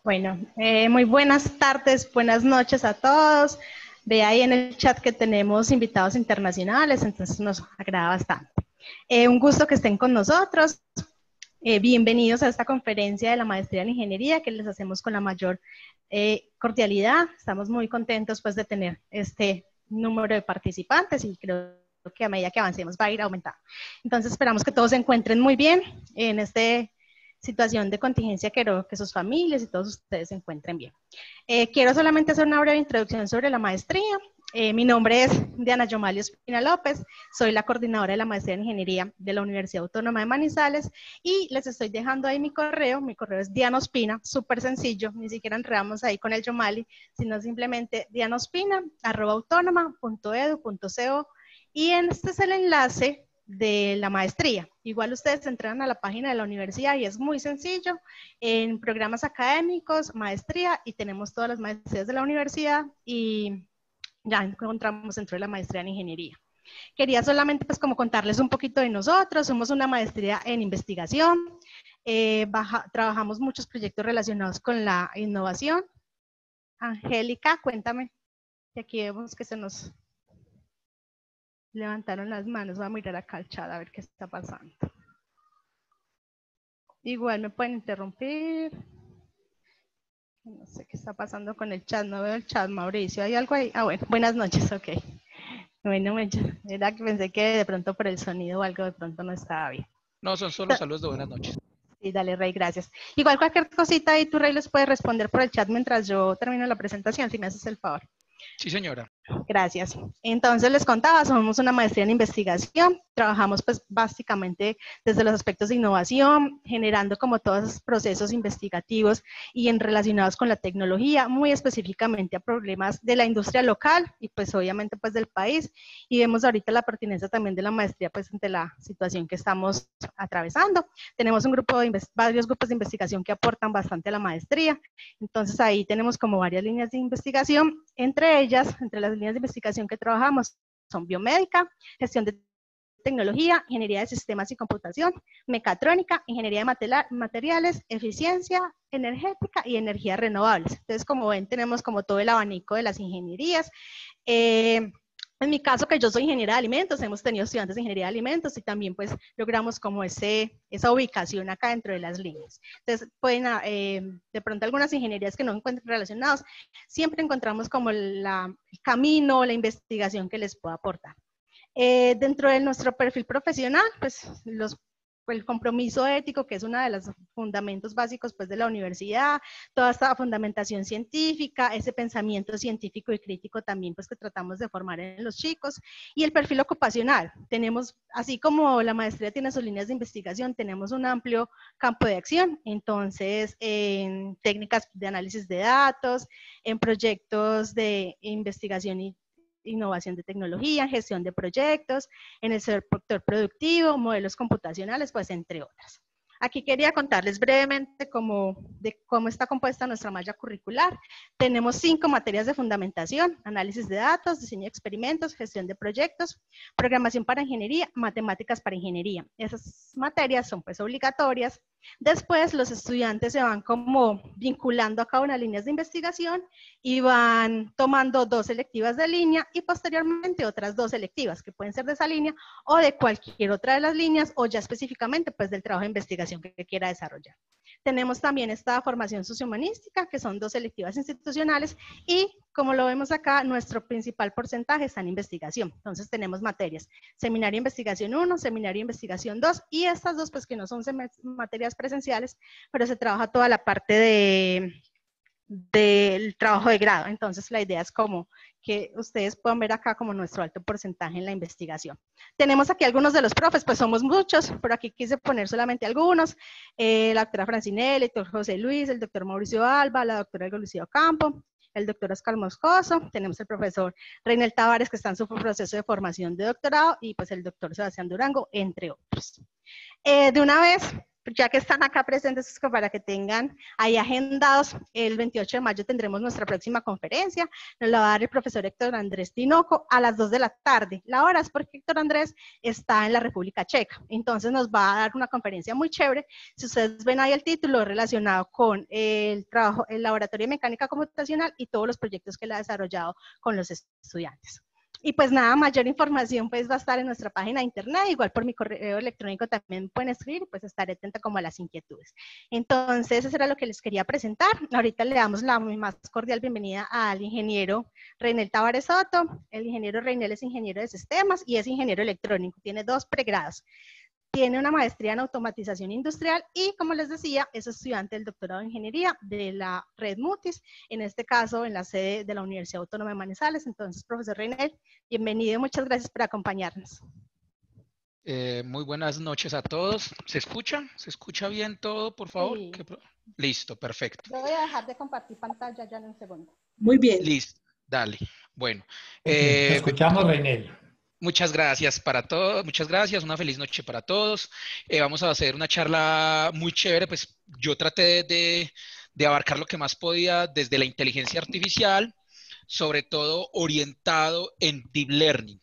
Bueno, muy buenas tardes, buenas noches a todos. Ve ahí en el chat que tenemos invitados internacionales, entonces nos agrada bastante. Un gusto que estén con nosotros. Bienvenidos a esta conferencia de la Maestría en Ingeniería que les hacemos con la mayor cordialidad. Estamos muy contentos pues de tener este número de participantes y creo que a medida que avancemos va a ir aumentando. Entonces esperamos que todos se encuentren muy bien en esta situación de contingencia, quiero que sus familias y todos ustedes se encuentren bien. Quiero solamente hacer una breve introducción sobre la maestría. Mi nombre es Diana Yomalio Espina López, soy la coordinadora de la maestría en ingeniería de la Universidad Autónoma de Manizales y les estoy dejando ahí mi correo es Diana Ospina, súper sencillo, ni siquiera enredamos ahí con el Yomali, sino simplemente dianospina@autonoma.edu.co y este es el enlace de la maestría. Igual ustedes entran a la página de la universidad y es muy sencillo, en programas académicos, maestría, y tenemos todas las maestrías de la universidad y ya encontramos dentro de la maestría en ingeniería. Quería solamente pues como contarles un poquito de nosotros, somos una maestría en investigación, trabajamos muchos proyectos relacionados con la innovación. Angélica, cuéntame, que aquí vemos que se nos levantaron las manos, voy a mirar acá al chat a ver qué está pasando. Igual me pueden interrumpir. No sé qué está pasando con el chat, no veo el chat, Mauricio. ¿Hay algo ahí? Ah, bueno, buenas noches, ok. Bueno, era que pensé que de pronto por el sonido o algo de pronto no estaba bien. No, son solo saludos de buenas noches. Sí, dale, Rey, gracias. Igual cualquier cosita ahí, tú, Rey, les puedes responder por el chat mientras yo termino la presentación, si me haces el favor. Sí, señora. Gracias. Entonces les contaba, somos una maestría en investigación, trabajamos pues básicamente desde los aspectos de innovación, generando como todos esos procesos investigativos y relacionados con la tecnología, muy específicamente a problemas de la industria local y pues obviamente pues del país, y vemos ahorita la pertinencia también de la maestría pues ante la situación que estamos atravesando. Tenemos un grupo varios grupos de investigación que aportan bastante a la maestría, entonces ahí tenemos como varias líneas de investigación, entre ellas, entre las líneas de investigación que trabajamos son biomédica, gestión de tecnología, ingeniería de sistemas y computación, mecatrónica, ingeniería de materiales, eficiencia energética y energías renovables. Entonces, como ven, tenemos como todo el abanico de las ingenierías. En mi caso, que yo soy ingeniera de alimentos, hemos tenido estudiantes de ingeniería de alimentos y también pues logramos como esa ubicación acá dentro de las líneas. Entonces, pueden, de pronto algunas ingenierías que no encuentren relacionados, siempre encontramos como el camino, la investigación que les pueda aportar. Dentro de nuestro perfil profesional, pues el compromiso ético, que es uno de los fundamentos básicos pues, de la universidad, toda esta fundamentación científica, ese pensamiento científico y crítico también pues, que tratamos de formar en los chicos, y el perfil ocupacional. Tenemos, así como la maestría tiene sus líneas de investigación, tenemos un amplio campo de acción, entonces en técnicas de análisis de datos, en proyectos de investigación y innovación de tecnología, gestión de proyectos, en el sector productivo, modelos computacionales, pues entre otras. Aquí quería contarles brevemente de cómo está compuesta nuestra malla curricular. Tenemos 5 materias de fundamentación: análisis de datos, diseño de experimentos, gestión de proyectos, programación para ingeniería, matemáticas para ingeniería. Esas materias son pues obligatorias. Después los estudiantes se van como vinculando a cada una de las líneas de investigación y van tomando 2 selectivas de línea y posteriormente otras 2 selectivas que pueden ser de esa línea o de cualquier otra de las líneas o ya específicamente pues del trabajo de investigación que quiera desarrollar. Tenemos también esta formación sociohumanística, que son 2 selectivas institucionales y como lo vemos acá, nuestro principal porcentaje está en investigación. Entonces tenemos materias, seminario de investigación 1, seminario de investigación 2 y estas 2 pues que no son materias presenciales, pero se trabaja toda la parte del trabajo de grado. Entonces la idea es como que ustedes puedan ver acá como nuestro alto porcentaje en la investigación. Tenemos aquí algunos de los profes, pues somos muchos, pero aquí quise poner solamente algunos. La doctora Francinelli, el doctor José Luis, el doctor Mauricio Alba, la doctora Elgo Lucía Ocampo, el doctor Oscar Moscoso, tenemos el profesor Reinel Tavares que está en su proceso de formación de doctorado y pues el doctor Sebastián Durango, entre otros. De una vez, ya que están acá presentes, para que tengan ahí agendados, el 28 de mayo tendremos nuestra próxima conferencia, nos la va a dar el profesor Héctor Andrés Tinoco a las 2 de la tarde. La hora es porque Héctor Andrés está en la República Checa, entonces nos va a dar una conferencia muy chévere. Si ustedes ven ahí el título relacionado con el trabajo, el laboratorio de mecánica computacional y todos los proyectos que él ha desarrollado con los estudiantes. Y pues nada, mayor información pues va a estar en nuestra página de internet, igual por mi correo electrónico también pueden escribir, pues estaré atenta como a las inquietudes. Entonces, eso era lo que les quería presentar. Ahorita le damos la más cordial bienvenida al ingeniero Reinel Tavares Soto. El ingeniero Reinel es ingeniero de sistemas y es ingeniero electrónico, tiene 2 pregrados. Tiene una maestría en automatización industrial y, como les decía, es estudiante del doctorado en ingeniería de la red Mutis, en este caso en la sede de la Universidad Autónoma de Manizales. Entonces, profesor Reinel, bienvenido y muchas gracias por acompañarnos. Muy buenas noches a todos. ¿Se escucha? ¿Se escucha bien todo, por favor? Sí. Listo, perfecto. Yo voy a dejar de compartir pantalla ya en un segundo. Muy bien. Listo, dale. Bueno. Te escuchamos, Reinel. Muchas gracias para todos, muchas gracias, una feliz noche para todos. Vamos a hacer una charla muy chévere, pues yo traté de abarcar lo que más podía desde la inteligencia artificial, sobre todo orientado en deep learning.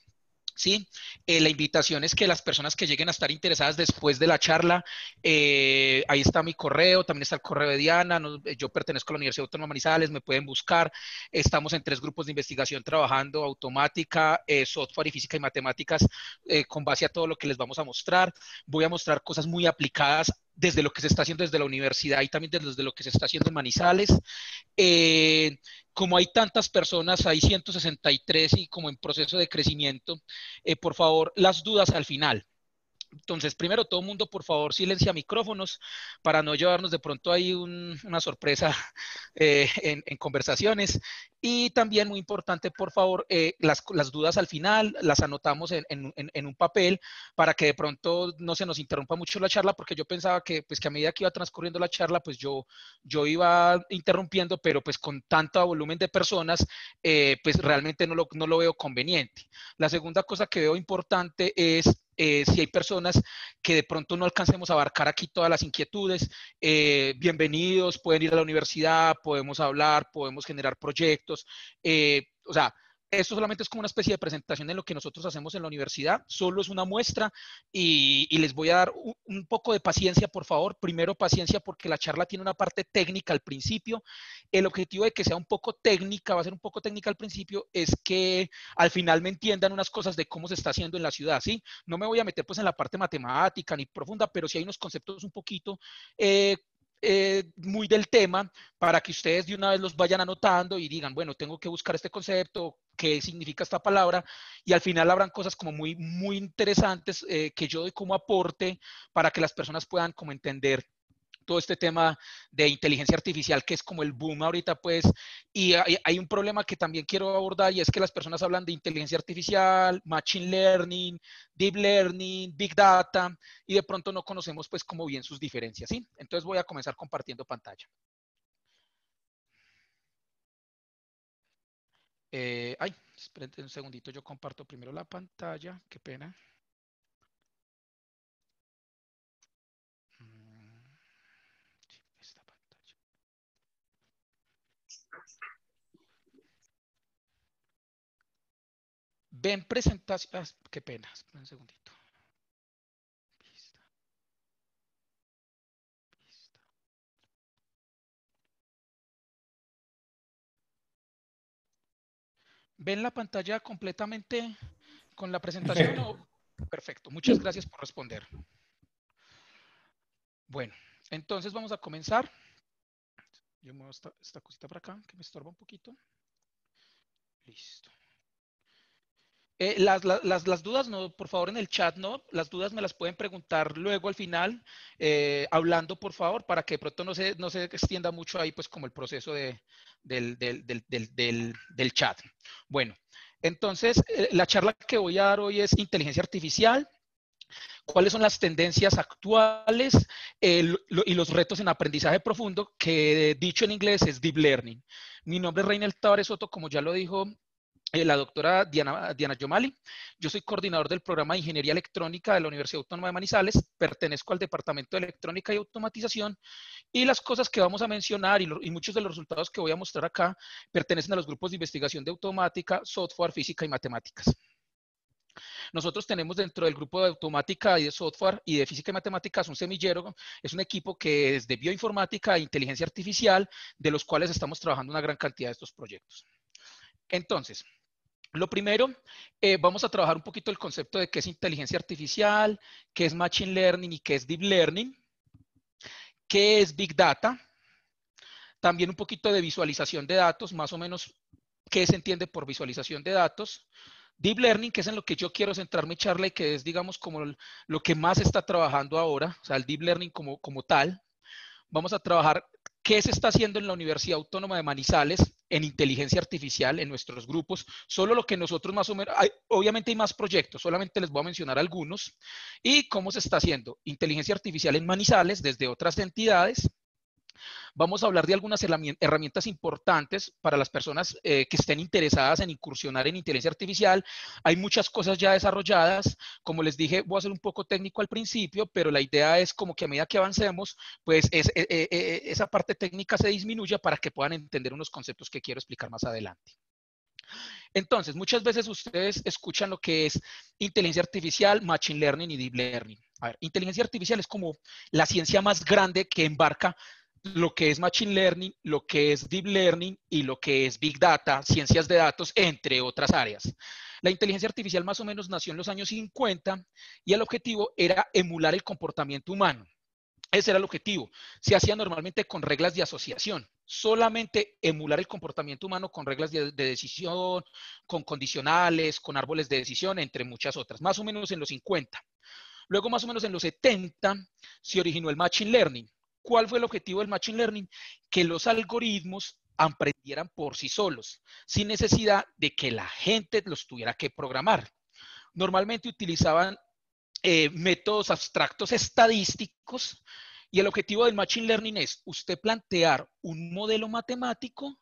¿Sí? La invitación es que las personas que lleguen a estar interesadas después de la charla, ahí está mi correo, también está el correo de Diana, yo pertenezco a la Universidad Autónoma de Manizales, me pueden buscar, estamos en 3 grupos de investigación trabajando automática, software y física y matemáticas con base a todo lo que les vamos a mostrar. Voy a mostrar cosas muy aplicadas desde lo que se está haciendo desde la universidad y también desde lo que se está haciendo en Manizales. Como hay tantas personas, hay 163 y como en proceso de crecimiento, por favor, las dudas al final. Entonces, primero, todo el mundo, por favor, silencia micrófonos para no llevarnos de pronto ahí una sorpresa en conversaciones. Y también, muy importante, por favor, las dudas al final las anotamos en un papel para que de pronto no se nos interrumpa mucho la charla, porque yo pensaba que, pues, que a medida que iba transcurriendo la charla, pues yo iba interrumpiendo, pero pues con tanto volumen de personas, pues realmente no lo veo conveniente. La segunda cosa que veo importante es si hay personas que de pronto no alcancemos a abarcar aquí todas las inquietudes, bienvenidos, pueden ir a la universidad, podemos hablar, podemos generar proyectos, o sea, esto solamente es como una especie de presentación de lo que nosotros hacemos en la universidad, solo es una muestra y les voy a dar un poco de paciencia, por favor. Primero, paciencia porque la charla tiene una parte técnica al principio. El objetivo de que sea un poco técnica, va a ser un poco técnica al principio, es que al final me entiendan unas cosas de cómo se está haciendo en la ciudad, ¿sí? No me voy a meter pues en la parte matemática ni profunda, pero sí hay unos conceptos un poquito muy del tema para que ustedes de una vez los vayan anotando y digan, bueno, tengo que buscar este concepto, qué significa esta palabra, y al final habrán cosas como muy interesantes que yo doy como aporte para que las personas puedan como entender todo este tema de inteligencia artificial que es como el boom ahorita, pues, y hay un problema que también quiero abordar y es que las personas hablan de inteligencia artificial, machine learning, deep learning, big data, y de pronto no conocemos pues como bien sus diferencias, ¿sí? Entonces voy a comenzar compartiendo pantalla. Espérenme un segundito, yo comparto primero la pantalla, qué pena. Esta pantalla. Ven presentación, qué pena, espera un segundito. ¿Ven la pantalla completamente con la presentación? Perfecto. Perfecto, muchas gracias por responder. Bueno, entonces vamos a comenzar. Yo muevo esta cosita para acá, que me estorba un poquito. Listo. Las dudas, no, por favor, en el chat, no. Las dudas me las pueden preguntar luego al final, hablando, por favor, para que de pronto no se extienda mucho ahí, pues, como el proceso del chat. Bueno, entonces, la charla que voy a dar hoy es inteligencia artificial. ¿Cuáles son las tendencias actuales y los retos en aprendizaje profundo? Que dicho en inglés es Deep Learning. Mi nombre es Reinel Tavares Soto, como ya lo dijo la doctora Diana Yomali. Yo soy coordinador del programa de Ingeniería Electrónica de la Universidad Autónoma de Manizales, pertenezco al Departamento de Electrónica y Automatización, y las cosas que vamos a mencionar y muchos de los resultados que voy a mostrar acá pertenecen a los grupos de investigación de automática, software, física y matemáticas. Nosotros tenemos dentro del grupo de automática y de software y de física y matemáticas un semillero, es un equipo que es de bioinformática e inteligencia artificial, de los cuales estamos trabajando una gran cantidad de estos proyectos. Entonces, lo primero, vamos a trabajar un poquito el concepto de qué es inteligencia artificial, qué es machine learning y qué es deep learning, qué es big data, también un poquito de visualización de datos, más o menos qué se entiende por visualización de datos, deep learning, que es en lo que yo quiero centrar mi charla y que es, digamos, como lo que más está trabajando ahora, o sea, el deep learning como tal. Vamos a trabajar qué se está haciendo en la Universidad Autónoma de Manizales en inteligencia artificial en nuestros grupos, solo lo que nosotros más o menos, obviamente hay más proyectos, solamente les voy a mencionar algunos, y cómo se está haciendo inteligencia artificial en Manizales desde otras entidades. Vamos a hablar de algunas herramientas importantes para las personas que estén interesadas en incursionar en inteligencia artificial. Hay muchas cosas ya desarrolladas. Como les dije, voy a ser un poco técnico al principio, pero la idea es como que a medida que avancemos, pues esa parte técnica se disminuya para que puedan entender unos conceptos que quiero explicar más adelante. Entonces, muchas veces ustedes escuchan lo que es inteligencia artificial, machine learning y deep learning. A ver, inteligencia artificial es como la ciencia más grande que embarca lo que es machine learning, lo que es deep learning y lo que es big data, ciencias de datos, entre otras áreas. La inteligencia artificial más o menos nació en los años 50 y el objetivo era emular el comportamiento humano. Ese era el objetivo. Se hacía normalmente con reglas de asociación, solamente emular el comportamiento humano con reglas de decisión, con condicionales, con árboles de decisión, entre muchas otras, más o menos en los 50. Luego, más o menos en los 70, se originó el Machine Learning. ¿Cuál fue el objetivo del Machine Learning? Que los algoritmos aprendieran por sí solos, sin necesidad de que la gente los tuviera que programar. Normalmente utilizaban métodos abstractos estadísticos y el objetivo del Machine Learning es usted plantear un modelo matemático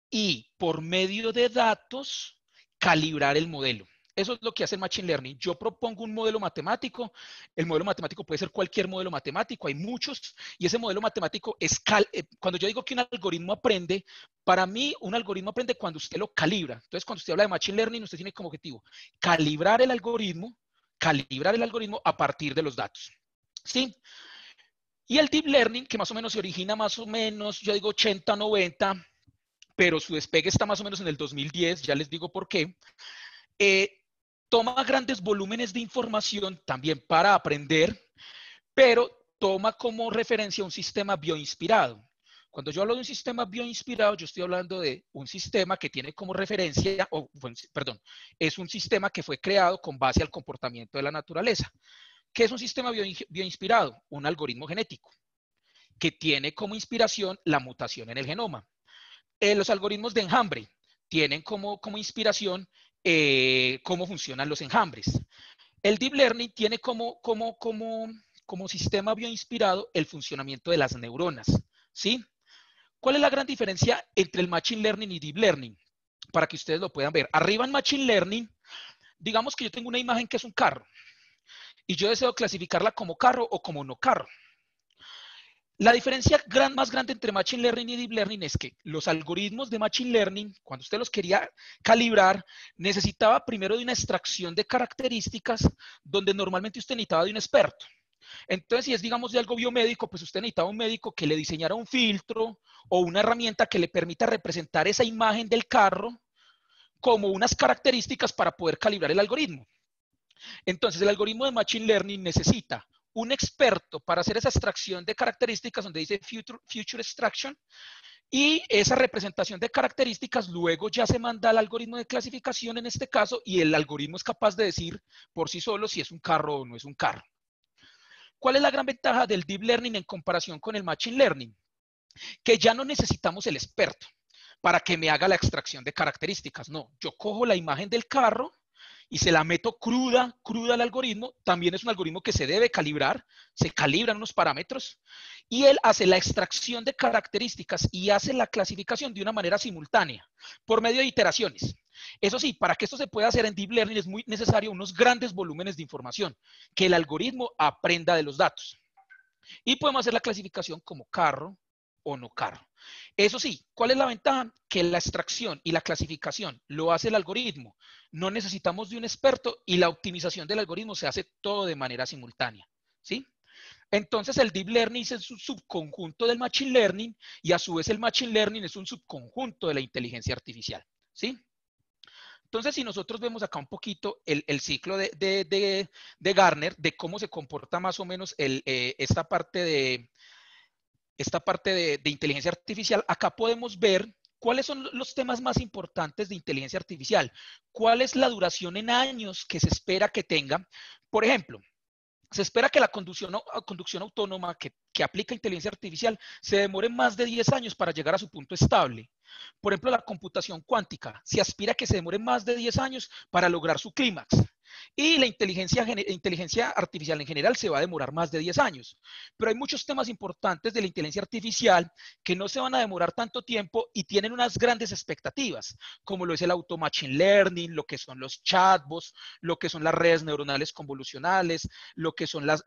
y por medio de datos calibrar el modelo. Eso es lo que hace el Machine Learning. Yo propongo un modelo matemático. El modelo matemático puede ser cualquier modelo matemático. Hay muchos. Y ese modelo matemático es... cuando yo digo que un algoritmo aprende, para mí un algoritmo aprende cuando usted lo calibra. Entonces, cuando usted habla de Machine Learning, usted tiene como objetivo calibrar el algoritmo a partir de los datos. ¿Sí? Y el Deep Learning, que más o menos se origina más o menos, yo digo 80, 90, pero su despegue está más o menos en el 2010, ya les digo por qué. Toma grandes volúmenes de información también para aprender, pero toma como referencia un sistema bioinspirado. Cuando yo hablo de un sistema bioinspirado, yo estoy hablando de un sistema que tiene como referencia, es un sistema que fue creado con base al comportamiento de la naturaleza. ¿Qué es un sistema bioinspirado? Un algoritmo genético que tiene como inspiración la mutación en el genoma. Los algoritmos de enjambre tienen como inspiración cómo funcionan los enjambres. El Deep Learning tiene como sistema bioinspirado el funcionamiento de las neuronas, ¿sí? ¿Cuál es la gran diferencia entre el Machine Learning y Deep Learning? Para que ustedes lo puedan ver. Arriba en Machine Learning, digamos que yo tengo una imagen que es un carro y yo deseo clasificarla como carro o como no carro. La diferencia más grande entre Machine Learning y Deep Learning es que los algoritmos de Machine Learning, cuando usted los quería calibrar, necesitaba primero de una extracción de características donde normalmente usted necesitaba de un experto. Entonces, si es, digamos, de algo biomédico, pues usted necesitaba un médico que le diseñara un filtro o una herramienta que le permita representar esa imagen del carro como unas características para poder calibrar el algoritmo. Entonces, el algoritmo de Machine Learning necesita un experto para hacer esa extracción de características donde dice future extraction, y esa representación de características luego ya se manda al algoritmo de clasificación en este caso, y el algoritmo es capaz de decir por sí solo si es un carro o no es un carro. ¿Cuál es la gran ventaja del Deep Learning en comparación con el Machine Learning? Que ya no necesitamos el experto para que me haga la extracción de características. No, yo cojo la imagen del carro y se la meto cruda al algoritmo, también es un algoritmo que se debe calibrar, se calibran unos parámetros, y él hace la extracción de características y hace la clasificación de una manera simultánea, por medio de iteraciones. Eso sí, para que esto se pueda hacer en Deep Learning es muy necesario unos grandes volúmenes de información, que el algoritmo aprenda de los datos. Y podemos hacer la clasificación como carro o no carro. Eso sí, ¿cuál es la ventaja? Que la extracción y la clasificación lo hace el algoritmo. No necesitamos de un experto y la optimización del algoritmo se hace todo de manera simultánea. ¿Sí? Entonces el Deep Learning es un subconjunto del Machine Learning y a su vez el Machine Learning es un subconjunto de la inteligencia artificial. ¿Sí? Entonces, si nosotros vemos acá un poquito el ciclo de Gartner, de cómo se comporta más o menos esta parte de inteligencia artificial, acá podemos ver cuáles son los temas más importantes de inteligencia artificial, cuál es la duración en años que se espera que tenga. Por ejemplo, se espera que la conducción autónoma que aplica inteligencia artificial se demore más de 10 años para llegar a su punto estable. Por ejemplo, la computación cuántica se aspira a que se demore más de 10 años para lograr su clímax. Y la inteligencia artificial en general se va a demorar más de 10 años. Pero hay muchos temas importantes de la inteligencia artificial que no se van a demorar tanto tiempo y tienen unas grandes expectativas, como lo es el auto machine learning, lo que son los chatbots, lo que son las redes neuronales convolucionales, lo que son las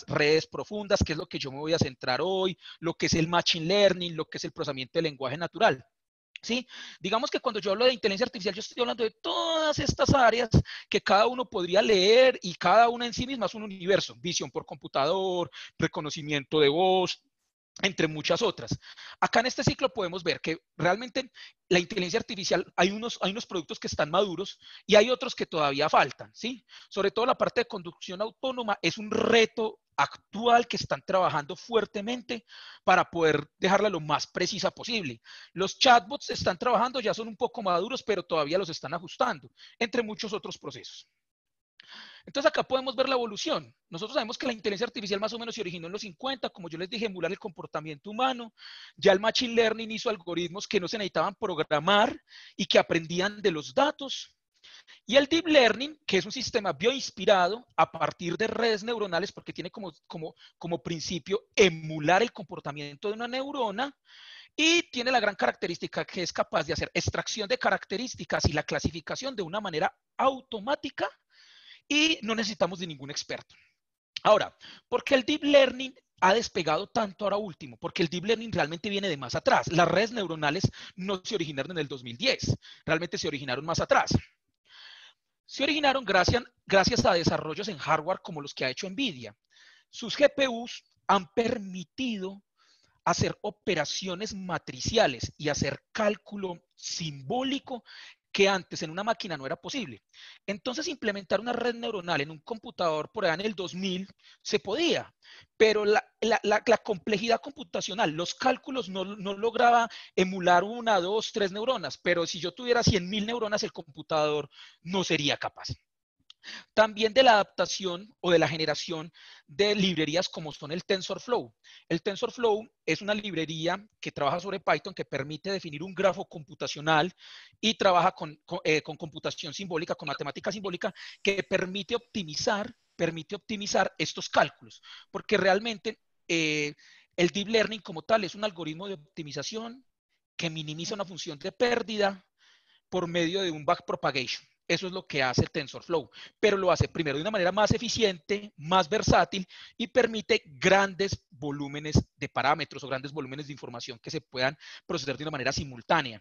redes profundas, que es lo que yo me voy a centrar hoy, lo que es el machine learning, lo que es el procesamiento del lenguaje natural. ¿Sí? Digamos que cuando yo hablo de inteligencia artificial, yo estoy hablando de todas estas áreas que cada uno podría leer y cada una en sí misma es un universo. Visión por computador, reconocimiento de voz, entre muchas otras. Acá en este ciclo podemos ver que realmente la inteligencia artificial, hay unos productos que están maduros y hay otros que todavía faltan, ¿sí? Sobre todo la parte de conducción autónoma es un reto actual que están trabajando fuertemente para poder dejarla lo más precisa posible. Los chatbots están trabajando, ya son un poco maduros, pero todavía los están ajustando, entre muchos otros procesos. Entonces acá podemos ver la evolución. Nosotros sabemos que la inteligencia artificial más o menos se originó en los 50, como yo les dije, emular el comportamiento humano. Ya el Machine Learning hizo algoritmos que no se necesitaban programar y que aprendían de los datos. Y el Deep Learning, que es un sistema bioinspirado a partir de redes neuronales, porque tiene como principio emular el comportamiento de una neurona, y tiene la gran característica que es capaz de hacer extracción de características y la clasificación de una manera automática y no necesitamos de ningún experto. Ahora, ¿por qué el Deep Learning ha despegado tanto ahora último? Porque el Deep Learning realmente viene de más atrás. Las redes neuronales no se originaron en el 2010, realmente se originaron más atrás. Se originaron gracias a desarrollos en hardware como los que ha hecho NVIDIA. Sus GPUs han permitido hacer operaciones matriciales y hacer cálculo simbólico que antes en una máquina no era posible. Entonces, implementar una red neuronal en un computador por allá en el 2000 se podía, pero la complejidad computacional, los cálculos no lograba emular 1, 2, 3 neuronas, pero si yo tuviera 100.000 neuronas, el computador no sería capaz. También de la adaptación o de la generación de librerías como son el TensorFlow. El TensorFlow es una librería que trabaja sobre Python que permite definir un grafo computacional y trabaja con computación simbólica, con matemática simbólica, que permite optimizar estos cálculos, porque realmente el Deep Learning como tal es un algoritmo de optimización que minimiza una función de pérdida por medio de un backpropagation. Eso es lo que hace el TensorFlow, pero lo hace primero de una manera más eficiente, más versátil y permite grandes volúmenes de parámetros o grandes volúmenes de información que se puedan procesar de una manera simultánea.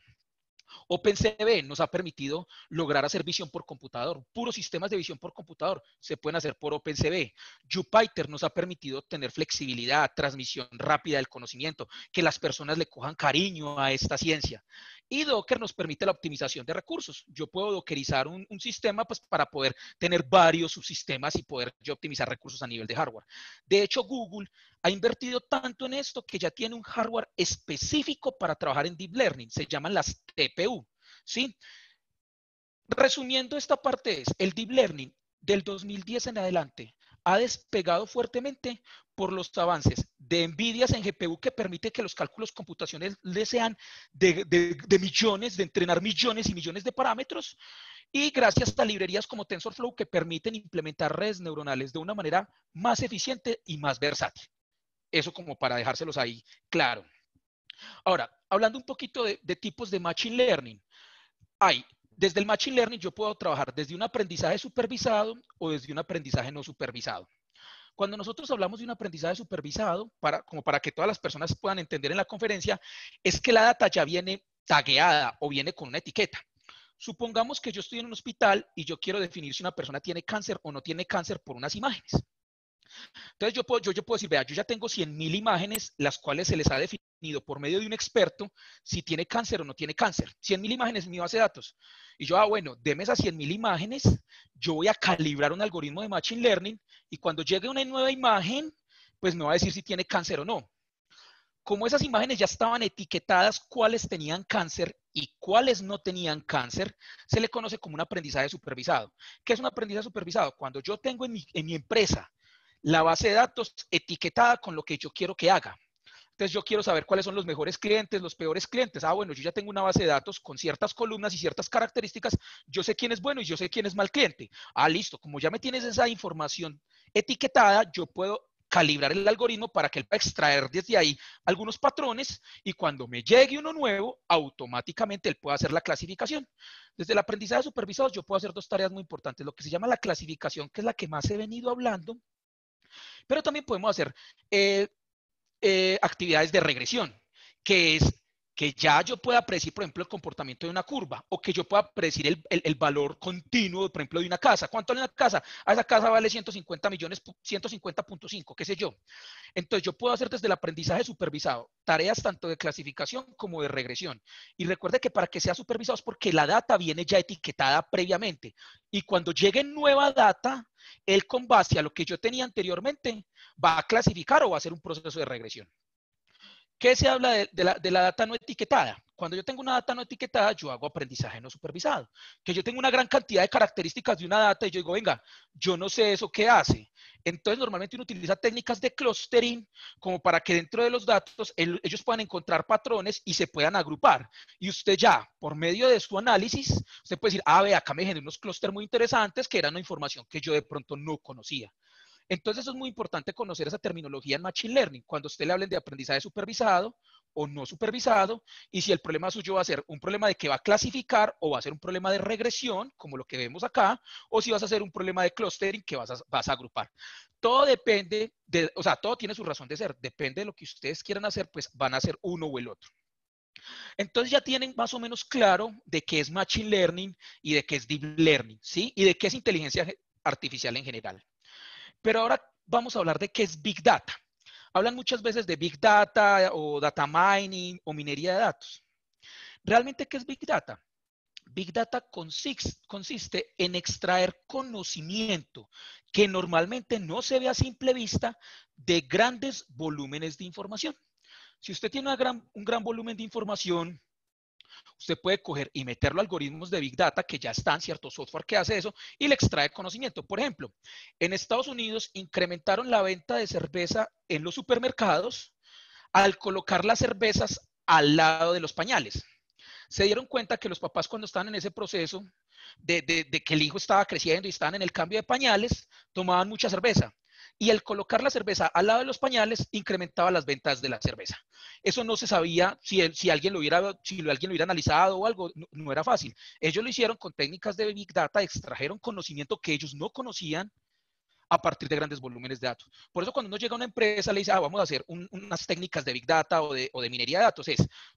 OpenCV nos ha permitido lograr hacer visión por computador. Puros sistemas de visión por computador se pueden hacer por OpenCV. Jupyter nos ha permitido tener flexibilidad, transmisión rápida del conocimiento, que las personas le cojan cariño a esta ciencia. Y Docker nos permite la optimización de recursos. Yo puedo dockerizar un sistema pues, para poder tener varios subsistemas y poder yo optimizar recursos a nivel de hardware. De hecho, Google ha invertido tanto en esto que ya tiene un hardware específico para trabajar en Deep Learning. Se llaman las TPU, ¿sí? Resumiendo esta parte es, el Deep Learning del 2010 en adelante ha despegado fuertemente por los avances de NVIDIA en GPU que permite que los cálculos computacionales sean de millones, de entrenar millones y millones de parámetros y gracias a librerías como TensorFlow que permiten implementar redes neuronales de una manera más eficiente y más versátil. Eso como para dejárselos ahí claro. Ahora, hablando un poquito de tipos de Machine Learning, desde el Machine Learning yo puedo trabajar desde un aprendizaje supervisado o desde un aprendizaje no supervisado. Cuando nosotros hablamos de un aprendizaje supervisado, como para que todas las personas puedan entender en la conferencia, es que la data ya viene tagueada o viene con una etiqueta. Supongamos que yo estoy en un hospital y yo quiero definir si una persona tiene cáncer o no tiene cáncer por unas imágenes. Entonces yo puedo decir, vea, yo ya tengo 100.000 imágenes, las cuales se les ha definido por medio de un experto si tiene cáncer o no tiene cáncer. 100.000 imágenes en mi base de datos. Y yo, bueno, deme esas 100.000 imágenes, yo voy a calibrar un algoritmo de Machine Learning y cuando llegue una nueva imagen, pues me va a decir si tiene cáncer o no. Como esas imágenes ya estaban etiquetadas cuáles tenían cáncer y cuáles no tenían cáncer, se le conoce como un aprendizaje supervisado. ¿Qué es un aprendizaje supervisado? Cuando yo tengo en mi empresa la base de datos etiquetada con lo que yo quiero que haga. Entonces yo quiero saber cuáles son los mejores clientes, los peores clientes. Bueno, yo ya tengo una base de datos con ciertas columnas y ciertas características. Yo sé quién es bueno y yo sé quién es mal cliente. Listo. Como ya me tienes esa información etiquetada, yo puedo calibrar el algoritmo para que él pueda extraer desde ahí algunos patrones y cuando me llegue uno nuevo, automáticamente él pueda hacer la clasificación. Desde el aprendizaje supervisado yo puedo hacer dos tareas muy importantes. Lo que se llama la clasificación, que es la que más he venido hablando, pero también podemos hacer actividades de regresión, que es que ya yo pueda predecir, por ejemplo, el comportamiento de una curva, o que yo pueda predecir el valor continuo, por ejemplo, de una casa. ¿Cuánto vale una casa? Esa casa vale 150 millones, 150.5, qué sé yo. Entonces, yo puedo hacer desde el aprendizaje supervisado tareas tanto de clasificación como de regresión. Y recuerde que para que sea supervisado es porque la data viene ya etiquetada previamente. Y cuando llegue nueva data, él con base a lo que yo tenía anteriormente, va a clasificar o va a hacer un proceso de regresión. ¿Qué se habla de la data no etiquetada? Cuando yo tengo una data no etiquetada, yo hago aprendizaje no supervisado. Que yo tengo una gran cantidad de características de una data y yo digo, venga, yo no sé eso qué hace. Entonces, normalmente uno utiliza técnicas de clustering como para que dentro de los datos ellos puedan encontrar patrones y se puedan agrupar. Y usted ya, por medio de su análisis, usted puede decir, ve, acá me generé unos clústeres muy interesantes que eran una información que yo de pronto no conocía. Entonces, es muy importante conocer esa terminología en Machine Learning, cuando usted le hablen de aprendizaje supervisado o no supervisado, y si el problema suyo va a ser un problema de que va a clasificar o va a ser un problema de regresión, como lo que vemos acá, o si vas a hacer un problema de clustering que vas a agrupar. Todo depende, todo tiene su razón de ser, depende de lo que ustedes quieran hacer, pues van a hacer uno o el otro. Entonces ya tienen más o menos claro de qué es Machine Learning y de qué es Deep Learning, ¿sí? Y de qué es inteligencia artificial en general. Pero ahora vamos a hablar de qué es Big Data. Hablan muchas veces de Big Data o Data Mining o minería de datos. ¿Realmente qué es Big Data? Big Data consiste en extraer conocimiento que normalmente no se ve a simple vista de grandes volúmenes de información. Si usted tiene un gran volumen de información, usted puede coger y meterlo a algoritmos de Big Data que ya están, cierto software que hace eso, y le extrae conocimiento. Por ejemplo, en Estados Unidos incrementaron la venta de cerveza en los supermercados al colocar las cervezas al lado de los pañales. Se dieron cuenta que los papás cuando estaban en ese proceso de que el hijo estaba creciendo y estaban en el cambio de pañales, tomaban mucha cerveza. Y el colocar la cerveza al lado de los pañales incrementaba las ventas de la cerveza. Eso no se sabía si alguien lo hubiera analizado o algo, no era fácil. Ellos lo hicieron con técnicas de Big Data, extrajeron conocimiento que ellos no conocían a partir de grandes volúmenes de datos. Por eso cuando uno llega a una empresa le dice, vamos a hacer unas técnicas de Big Data o de minería de datos,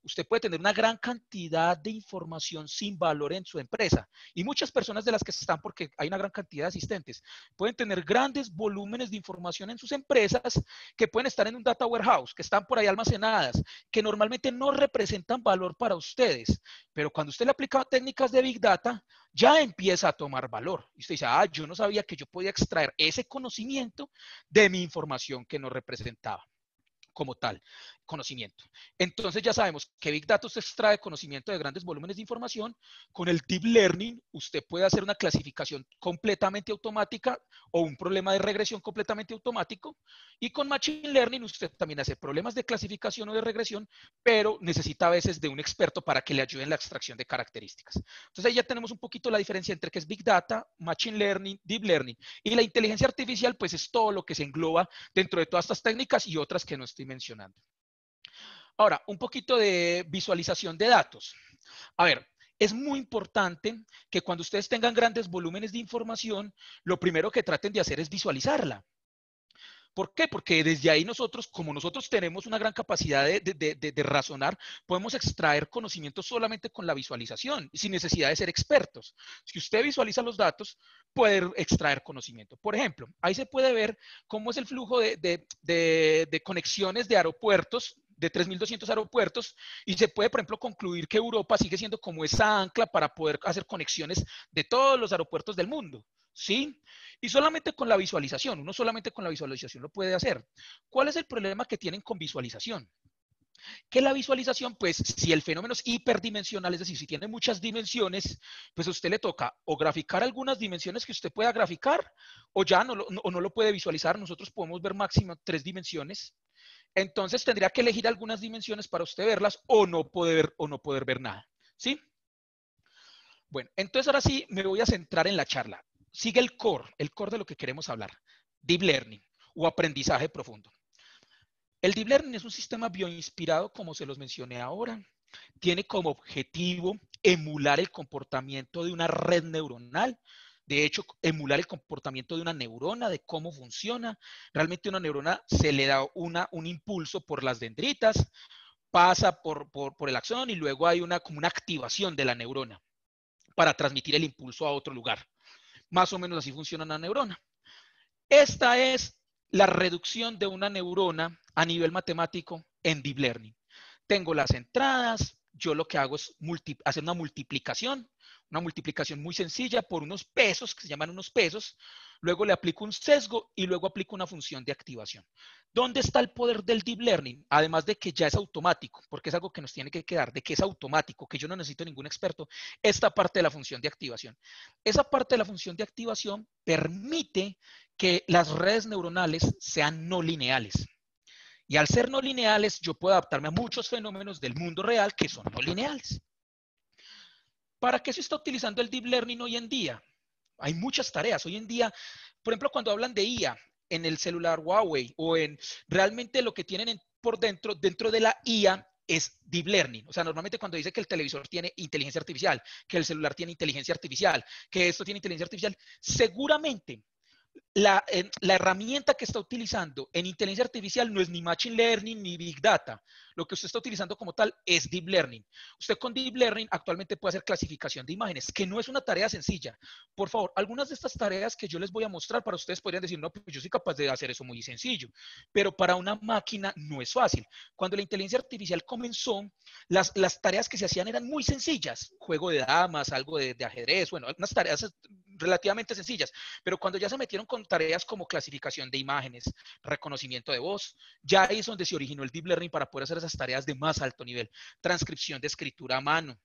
usted puede tener una gran cantidad de información sin valor en su empresa. Y muchas personas de las que están, porque hay una gran cantidad de asistentes, pueden tener grandes volúmenes de información en sus empresas que pueden estar en un data warehouse, que están por ahí almacenadas, que normalmente no representan valor para ustedes. Pero cuando usted le aplica técnicas de Big Data, ya empieza a tomar valor. Y usted dice, yo no sabía que yo podía extraer ese conocimiento de mi información que no representaba. como tal, conocimiento. Entonces ya sabemos que Big Data usted extrae conocimiento de grandes volúmenes de información. Con el Deep Learning usted puede hacer una clasificación completamente automática o un problema de regresión completamente automático. Y con Machine Learning usted también hace problemas de clasificación o de regresión, pero necesita a veces de un experto para que le ayude en la extracción de características. Entonces ahí ya tenemos un poquito la diferencia entre qué es Big Data, Machine Learning, Deep Learning. Y la inteligencia artificial pues es todo lo que se engloba dentro de todas estas técnicas y otras que no estoy mencionando. Ahora, un poquito de visualización de datos. A ver, es muy importante que cuando ustedes tengan grandes volúmenes de información, lo primero que traten de hacer es visualizarla. ¿Por qué? Porque desde ahí nosotros, como nosotros tenemos una gran capacidad de razonar, podemos extraer conocimiento solamente con la visualización, sin necesidad de ser expertos. Si usted visualiza los datos, puede extraer conocimiento. Por ejemplo, ahí se puede ver cómo es el flujo de conexiones de aeropuertos, de 3.200 aeropuertos, y se puede, por ejemplo, concluir que Europa sigue siendo como esa ancla para poder hacer conexiones de todos los aeropuertos del mundo. ¿Sí? Y solamente con la visualización, uno solamente con la visualización lo puede hacer. ¿Cuál es el problema que tienen con visualización? Que la visualización, pues, si el fenómeno es hiperdimensional, es decir, si tiene muchas dimensiones, pues a usted le toca o graficar algunas dimensiones que usted pueda graficar, o ya no lo puede visualizar. Nosotros podemos ver máximo 3 dimensiones. Entonces tendría que elegir algunas dimensiones para usted verlas o no poder ver nada. ¿Sí? Bueno, entonces ahora sí me voy a centrar en la charla. Sigue el core de lo que queremos hablar, Deep Learning o aprendizaje profundo. El Deep Learning es un sistema bioinspirado, como se los mencioné ahora. Tiene como objetivo emular el comportamiento de una red neuronal. De hecho, emular el comportamiento de una neurona, de cómo funciona. Realmente una neurona se le da un impulso por las dendritas, pasa por el axón y luego hay como una activación de la neurona para transmitir el impulso a otro lugar. Más o menos así funciona una neurona. Esta es la reducción de una neurona a nivel matemático en Deep Learning. Tengo las entradas, yo lo que hago es hacer una multiplicación muy sencilla por unos pesos, que se llaman unos pesos, luego le aplico un sesgo y luego aplico una función de activación. ¿Dónde está el poder del Deep Learning? Además de que ya es automático, porque es algo que nos tiene que quedar, de que es automático, que yo no necesito ningún experto, esta parte de la función de activación. Esa parte de la función de activación permite que las redes neuronales sean no lineales. Y al ser no lineales, yo puedo adaptarme a muchos fenómenos del mundo real que son no lineales. ¿Para qué se está utilizando el Deep Learning hoy en día? Hay muchas tareas. Hoy en día, por ejemplo, cuando hablan de IA en el celular Huawei o en realmente lo que tienen por dentro de la IA es Deep Learning. O sea, normalmente cuando dice que el televisor tiene inteligencia artificial, que el celular tiene inteligencia artificial, que esto tiene inteligencia artificial, seguramente la herramienta que está utilizando en inteligencia artificial no es ni Machine Learning ni Big Data. Lo que usted está utilizando como tal es Deep Learning. Usted con Deep Learning actualmente puede hacer clasificación de imágenes, que no es una tarea sencilla. Por favor, algunas de estas tareas que yo les voy a mostrar para ustedes podrían decir, no, pues yo soy capaz de hacer eso muy sencillo, pero para una máquina no es fácil. Cuando la inteligencia artificial comenzó, las tareas que se hacían eran muy sencillas, juego de damas, algo de ajedrez, bueno, unas tareas relativamente sencillas, pero cuando ya se metieron con tareas como clasificación de imágenes, reconocimiento de voz, ya ahí es donde se originó el Deep Learning para poder hacer esas tareas de más alto nivel, transcripción de escritura a mano,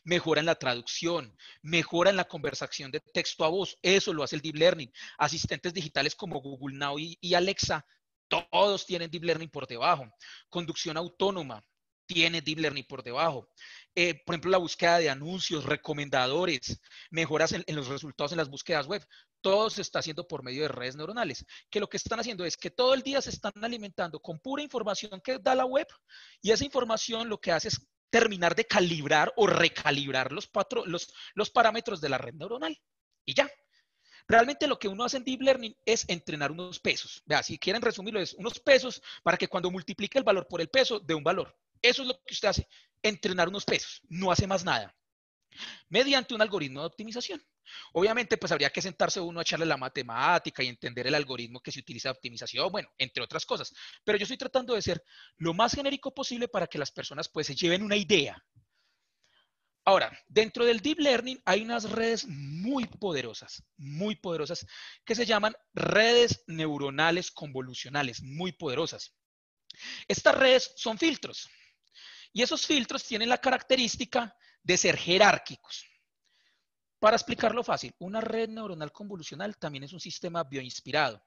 mejora en la traducción, mejora en la conversación de texto a voz, eso lo hace el Deep Learning, asistentes digitales como Google Now y Alexa, todos tienen Deep Learning por debajo, conducción autónoma, tiene Deep Learning por debajo. Por ejemplo, la búsqueda de anuncios, recomendadores, mejoras en los resultados en las búsquedas web. Todo se está haciendo por medio de redes neuronales, que lo que están haciendo es que todo el día se están alimentando con pura información que da la web y esa información lo que hace es terminar de calibrar o recalibrar los parámetros de la red neuronal. Y ya. Realmente lo que uno hace en Deep Learning es entrenar unos pesos. Vea, si quieren resumirlo, es unos pesos para que cuando multiplique el valor por el peso, dé un valor. Eso es lo que usted hace, entrenar unos pesos, no hace más nada, mediante un algoritmo de optimización. Obviamente, pues habría que sentarse uno a echarle la matemática y entender el algoritmo que se utiliza de optimización, bueno, entre otras cosas. Pero yo estoy tratando de ser lo más genérico posible para que las personas pues se lleven una idea. Ahora, dentro del Deep Learning hay unas redes muy poderosas, que se llaman redes neuronales convolucionales, muy poderosas. Estas redes son filtros y esos filtros tienen la característica de ser jerárquicos. Para explicarlo fácil, una red neuronal convolucional también es un sistema bioinspirado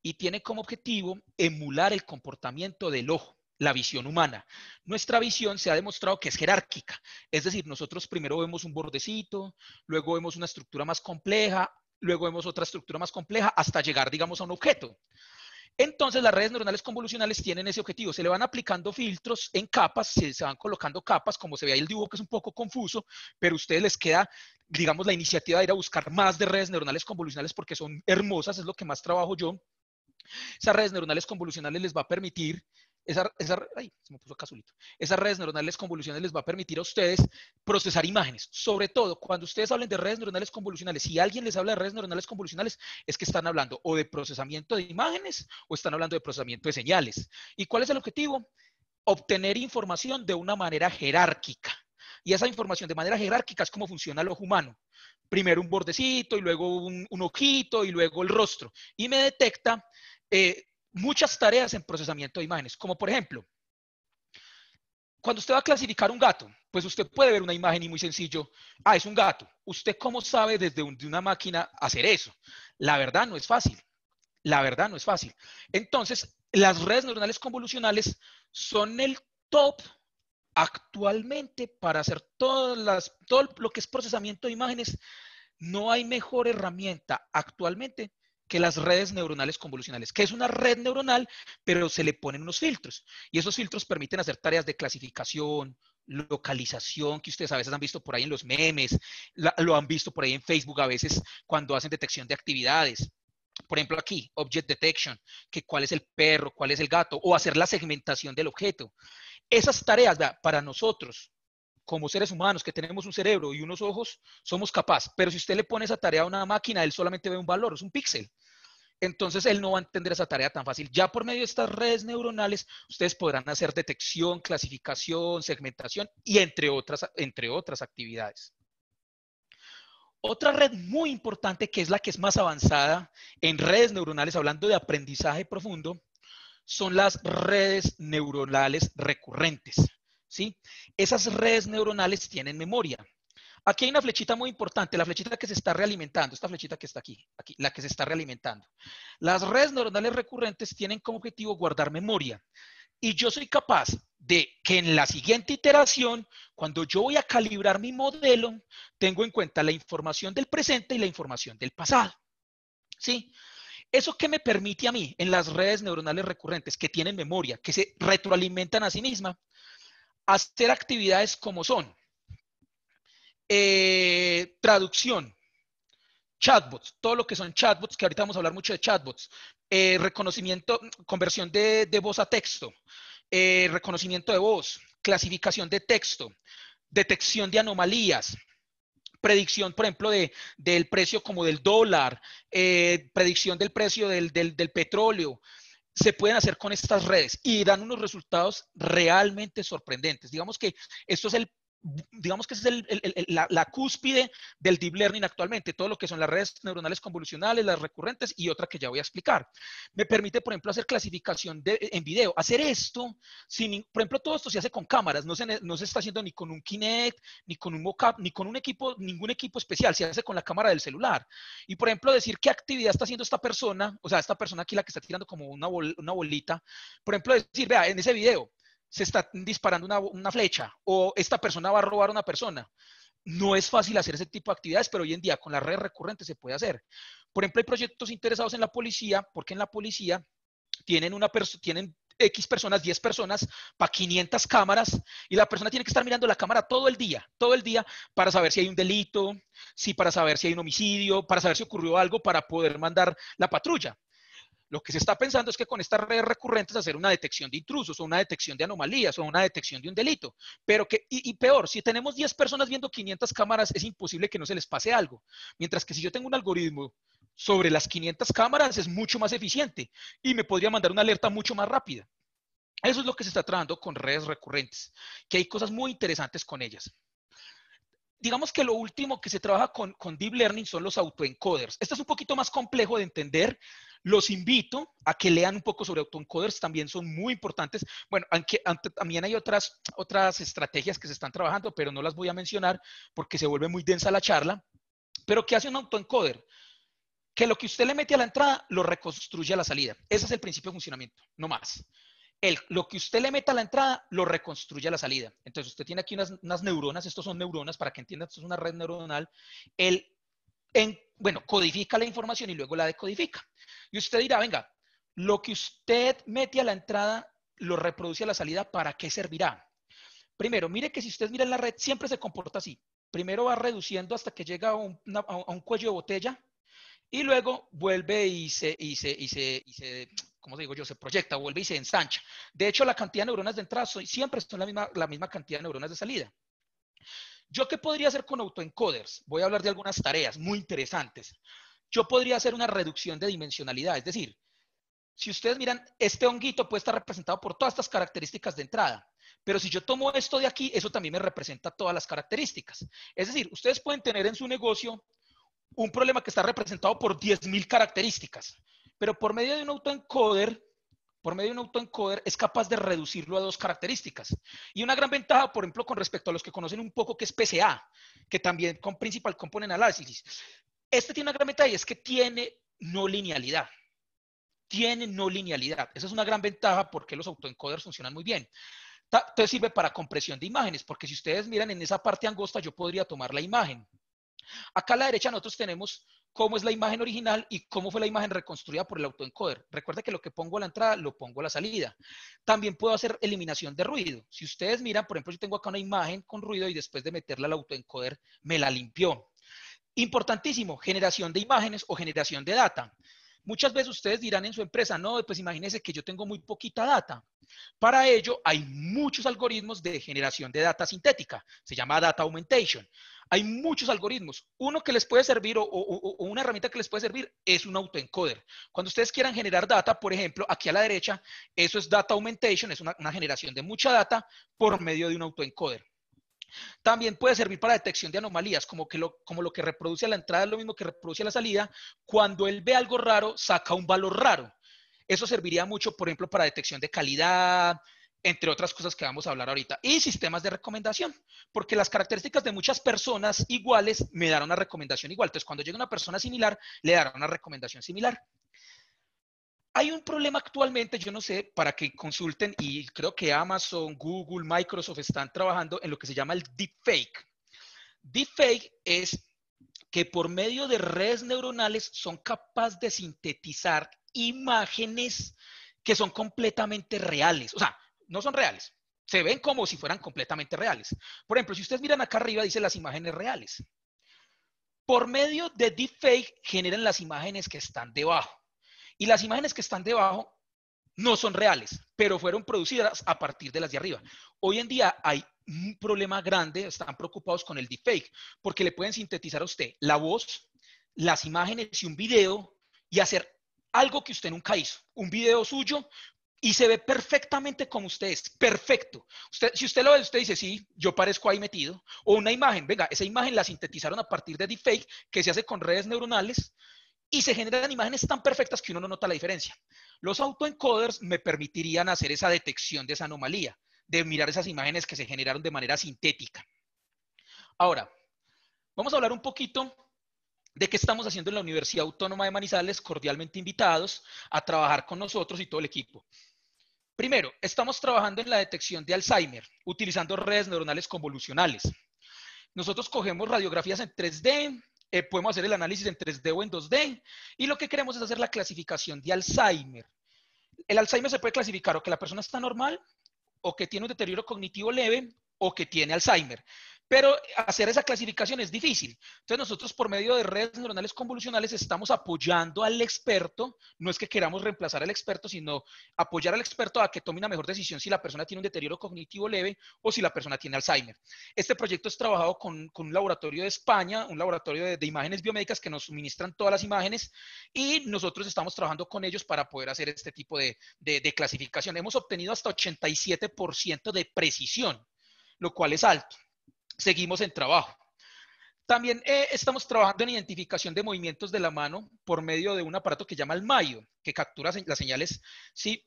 y tiene como objetivo emular el comportamiento del ojo, la visión humana. Nuestra visión se ha demostrado que es jerárquica, es decir, nosotros primero vemos un bordecito, luego vemos una estructura más compleja, luego vemos otra estructura más compleja hasta llegar, digamos, a un objeto. Entonces, las redes neuronales convolucionales tienen ese objetivo. Se le van aplicando filtros en capas, se van colocando capas, como se ve ahí el dibujo que es un poco confuso, pero a ustedes les queda, digamos, la iniciativa de ir a buscar más de redes neuronales convolucionales porque son hermosas, es lo que más trabajo yo. Esas redes neuronales convolucionales les va a permitir, ay, se me puso acá azulito. Esas redes neuronales convolucionales les va a permitir a ustedes procesar imágenes. Sobre todo, cuando ustedes hablen de redes neuronales convolucionales, si alguien les habla de redes neuronales convolucionales, es que están hablando o de procesamiento de imágenes o están hablando de procesamiento de señales. ¿Y cuál es el objetivo? Obtener información de una manera jerárquica. Y esa información de manera jerárquica es como funciona el ojo humano. Primero un bordecito, y luego un ojito, y luego el rostro. Y me detecta muchas tareas en procesamiento de imágenes, como por ejemplo, cuando usted va a clasificar un gato, pues usted puede ver una imagen y muy sencillo, es un gato. ¿Usted cómo sabe desde una máquina hacer eso? La verdad no es fácil. La verdad no es fácil. Entonces, las redes neuronales convolucionales son el top actualmente para hacer todo lo que es procesamiento de imágenes. No hay mejor herramienta actualmente que las redes neuronales convolucionales, que es una red neuronal, pero se le ponen unos filtros. Y esos filtros permiten hacer tareas de clasificación, localización, que ustedes a veces han visto por ahí en los memes, lo han visto por ahí en Facebook a veces cuando hacen detección de actividades. Por ejemplo, aquí, Object Detection, que cuál es el perro, cuál es el gato, o hacer la segmentación del objeto. Esas tareas, para nosotros, como seres humanos que tenemos un cerebro y unos ojos, somos capaces. Pero si usted le pone esa tarea a una máquina, él solamente ve un valor, es un píxel. Entonces, él no va a entender esa tarea tan fácil. Ya por medio de estas redes neuronales, ustedes podrán hacer detección, clasificación, segmentación y entre otras actividades. Otra red muy importante, que es la que es más avanzada en redes neuronales, hablando de aprendizaje profundo, son las redes neuronales recurrentes. ¿Sí? Esas redes neuronales tienen memoria. Aquí hay una flechita muy importante, la flechita que se está realimentando, esta flechita que está aquí, la que se está realimentando. Las redes neuronales recurrentes tienen como objetivo guardar memoria. Y yo soy capaz de que en la siguiente iteración, cuando yo voy a calibrar mi modelo, tengo en cuenta la información del presente y la información del pasado. ¿Sí? ¿Eso qué me permite a mí en las redes neuronales recurrentes que tienen memoria, que se retroalimentan a sí mismas? Hacer actividades como son traducción, chatbots, todo lo que son chatbots, que ahorita vamos a hablar mucho de chatbots, reconocimiento, conversión de voz a texto, reconocimiento de voz, clasificación de texto, detección de anomalías, predicción, por ejemplo, del precio como del dólar, predicción del precio del petróleo, se pueden hacer con estas redes y dan unos resultados realmente sorprendentes. Digamos que esto es digamos que es la cúspide del deep learning actualmente, todo lo que son las redes neuronales convolucionales, las recurrentes y otra que ya voy a explicar. Me permite, por ejemplo, hacer clasificación en video. Hacer esto, por ejemplo, todo esto se hace con cámaras, no se está haciendo ni con un Kinect, ni con un mockup, ni con ningún equipo especial, se hace con la cámara del celular. Y, por ejemplo, decir qué actividad está haciendo esta persona, o sea, esta persona aquí la que está tirando como una bolita, por ejemplo, decir, vea, en ese video se está disparando una flecha o esta persona va a robar a una persona. No es fácil hacer ese tipo de actividades, pero hoy en día con las redes recurrentes se puede hacer. Por ejemplo, hay proyectos interesados en la policía, porque en la policía tienen X personas, 10 personas, para 500 cámaras, y la persona tiene que estar mirando la cámara todo el día, para saber si hay un delito, para saber si hay un homicidio, para saber si ocurrió algo, para poder mandar la patrulla. Lo que se está pensando es que con estas redes recurrentes hacer una detección de intrusos o una detección de anomalías o una detección de un delito. Pero y peor, si tenemos 10 personas viendo 500 cámaras, es imposible que no se les pase algo. Mientras que si yo tengo un algoritmo sobre las 500 cámaras, es mucho más eficiente y me podría mandar una alerta mucho más rápida. Eso es lo que se está trabajando con redes recurrentes, que hay cosas muy interesantes con ellas. Digamos que lo último que se trabaja con Deep Learning son los autoencoders. Esto es un poquito más complejo de entender. Los invito a que lean un poco sobre autoencoders, también son muy importantes. Bueno, también hay otras estrategias que se están trabajando, pero no las voy a mencionar porque se vuelve muy densa la charla. Pero ¿qué hace un autoencoder? Que lo que usted le mete a la entrada lo reconstruye a la salida. Ese es el principio de funcionamiento, no más. Lo que usted le meta a la entrada lo reconstruye a la salida. Entonces usted tiene aquí unas neuronas, estos son neuronas, para que entiendan, esto es una red neuronal. Bueno, codifica la información y luego la decodifica. Y usted dirá, venga, lo que usted mete a la entrada lo reproduce a la salida, ¿para qué servirá? Primero, mire que si usted mira en la red, siempre se comporta así. Primero va reduciendo hasta que llega a un cuello de botella y luego vuelve y ¿cómo digo yo? Se proyecta, vuelve y se ensancha. De hecho, la cantidad de neuronas de entrada siempre son la misma cantidad de neuronas de salida. ¿Yo qué podría hacer con autoencoders? Voy a hablar de algunas tareas muy interesantes. Yo podría hacer una reducción de dimensionalidad, es decir, si ustedes miran, este honguito puede estar representado por todas estas características de entrada, pero si yo tomo esto de aquí, eso también me representa todas las características. Es decir, ustedes pueden tener en su negocio un problema que está representado por 10.000 características, pero por medio de un autoencoder es capaz de reducirlo a 2 características. Y una gran ventaja, por ejemplo, con respecto a los que conocen un poco, que es PCA, que también con Principal Component Analysis. Este tiene una gran ventaja y es que tiene no linealidad. Esa es una gran ventaja porque los autoencoders funcionan muy bien. Entonces sirve para compresión de imágenes, porque si ustedes miran en esa parte angosta, yo podría tomar la imagen. Acá a la derecha nosotros tenemos cómo es la imagen original y cómo fue la imagen reconstruida por el autoencoder. Recuerda que lo que pongo a la entrada, lo pongo a la salida. También puedo hacer eliminación de ruido. Si ustedes miran, por ejemplo, yo tengo acá una imagen con ruido y después de meterla al autoencoder, me la limpió. Importantísimo, generación de imágenes o generación de data. Muchas veces ustedes dirán en su empresa, no, pues imagínense que yo tengo muy poquita data. Para ello hay muchos algoritmos de generación de data sintética, se llama data augmentation. Hay muchos algoritmos. Uno que les puede servir o una herramienta que les puede servir es un autoencoder. Cuando ustedes quieran generar data, por ejemplo, aquí a la derecha, eso es data augmentation, es una generación de mucha data por medio de un autoencoder. También puede servir para detección de anomalías, como lo que reproduce a la entrada es lo mismo que reproduce a la salida. Cuando él ve algo raro, saca un valor raro. Eso serviría mucho, por ejemplo, para detección de calidad, entre otras cosas que vamos a hablar ahorita. Y sistemas de recomendación, porque las características de muchas personas iguales me darán una recomendación igual. Entonces, cuando llega una persona similar, le dará una recomendación similar. Hay un problema actualmente, yo no sé, para que consulten, y creo que Amazon, Google, Microsoft están trabajando en lo que se llama el deepfake. Deepfake es que por medio de redes neuronales son capaces de sintetizar imágenes que son completamente reales. O sea, no son reales, se ven como si fueran completamente reales. Por ejemplo, si ustedes miran acá arriba, dice las imágenes reales. Por medio de deepfake generan las imágenes que están debajo. Y las imágenes que están debajo no son reales, pero fueron producidas a partir de las de arriba. Hoy en día hay un problema grande, están preocupados con el deepfake, porque le pueden sintetizar a usted la voz, las imágenes y un video y hacer algo que usted nunca hizo, un video suyo y se ve perfectamente como usted es, perfecto. Si usted lo ve, usted dice, sí, yo parezco ahí metido. O una imagen, venga, esa imagen la sintetizaron a partir de deepfake que se hace con redes neuronales y se generan imágenes tan perfectas que uno no nota la diferencia. Los autoencoders me permitirían hacer esa detección de esa anomalía, de mirar esas imágenes que se generaron de manera sintética. Ahora, vamos a hablar un poquito de qué estamos haciendo en la Universidad Autónoma de Manizales, cordialmente invitados a trabajar con nosotros y todo el equipo. Primero, estamos trabajando en la detección de Alzheimer, utilizando redes neuronales convolucionales. Nosotros cogemos radiografías en 3D, podemos hacer el análisis en 3D o en 2D, y lo que queremos es hacer la clasificación de Alzheimer. El Alzheimer se puede clasificar o que la persona está normal, o que tiene un deterioro cognitivo leve, o que tiene Alzheimer. Pero hacer esa clasificación es difícil. Entonces nosotros por medio de redes neuronales convolucionales estamos apoyando al experto. No es que queramos reemplazar al experto, sino apoyar al experto a que tome una mejor decisión si la persona tiene un deterioro cognitivo leve o si la persona tiene Alzheimer. Este proyecto es trabajado con un laboratorio de España, un laboratorio de imágenes biomédicas que nos suministran todas las imágenes y nosotros estamos trabajando con ellos para poder hacer este tipo de clasificación. Hemos obtenido hasta 87% de precisión, lo cual es alto. Seguimos en trabajo. También estamos trabajando en identificación de movimientos de la mano por medio de un aparato que llama el MAIO, que captura las señales, ¿sí?,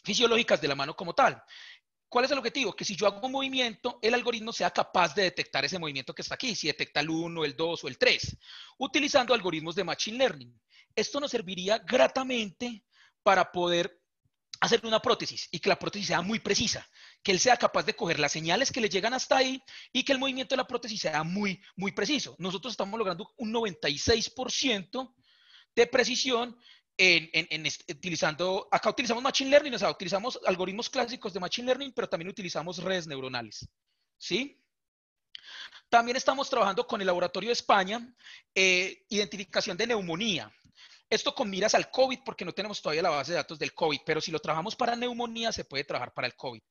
fisiológicas de la mano como tal. ¿Cuál es el objetivo? Que si yo hago un movimiento, el algoritmo sea capaz de detectar ese movimiento que está aquí, si detecta el 1, el 2 o el 3, utilizando algoritmos de Machine Learning. Esto nos serviría gratamente para poder hacer una prótesis y que la prótesis sea muy precisa, que él sea capaz de coger las señales que le llegan hasta ahí y que el movimiento de la prótesis sea muy, muy preciso. Nosotros estamos logrando un 96% de precisión utilizando, acá utilizamos Machine Learning, o sea, utilizamos algoritmos clásicos de Machine Learning, pero también utilizamos redes neuronales, ¿sí? También estamos trabajando con el Laboratorio de España, identificación de neumonía. Esto con miras al COVID, porque no tenemos todavía la base de datos del COVID, pero si lo trabajamos para neumonía, se puede trabajar para el COVID.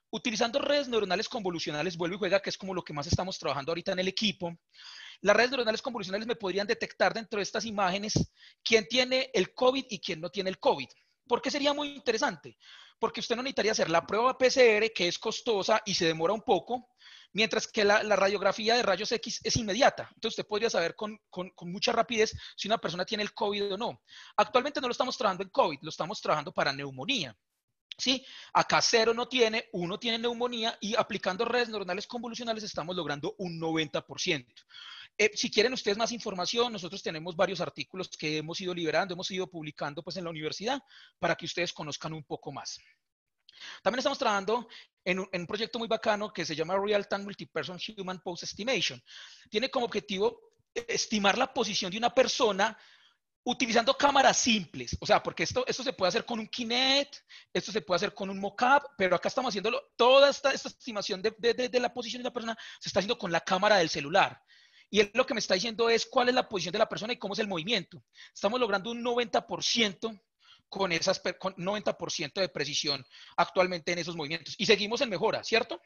Utilizando redes neuronales convolucionales, vuelvo y juega, que es como lo que más estamos trabajando ahorita en el equipo. Las redes neuronales convolucionales me podrían detectar dentro de estas imágenes quién tiene el COVID y quién no tiene el COVID. ¿Por qué sería muy interesante? Porque usted no necesitaría hacer la prueba PCR, que es costosa y se demora un poco, mientras que la radiografía de rayos X es inmediata. Entonces usted podría saber con mucha rapidez si una persona tiene el COVID o no. Actualmente no lo estamos trabajando en COVID, lo estamos trabajando para neumonía. ¿Sí? Acá 0 no tiene, 1 tiene neumonía y aplicando redes neuronales convolucionales estamos logrando un 90%. Si quieren ustedes más información, nosotros tenemos varios artículos que hemos ido liberando, hemos ido publicando pues en la universidad para que ustedes conozcan un poco más. También estamos trabajando en un proyecto muy bacano que se llama Real Time Multi-Person Human Pose Estimation. Tiene como objetivo estimar la posición de una persona utilizando cámaras simples, o sea, porque esto se puede hacer con un Kinect, esto se puede hacer con un mockup, pero acá estamos haciéndolo, toda esta estimación de la posición de la persona se está haciendo con la cámara del celular. Y él lo que me está diciendo es cuál es la posición de la persona y cómo es el movimiento. Estamos logrando un 90% con 90% de precisión actualmente en esos movimientos. Y seguimos en mejora, ¿cierto?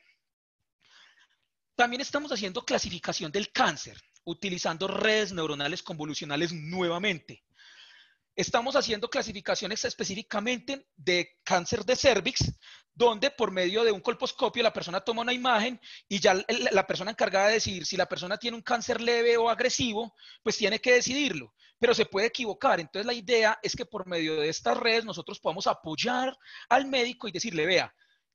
También estamos haciendo clasificación del cáncer, utilizando redes neuronales convolucionales nuevamente. Estamos haciendo clasificaciones específicamente de cáncer de cervix, donde por medio de un colposcopio la persona toma una imagen y ya la persona encargada de decidir si la persona tiene un cáncer leve o agresivo, pues tiene que decidirlo, pero se puede equivocar. Entonces la idea es que por medio de estas redes nosotros podamos apoyar al médico y decirle, vea,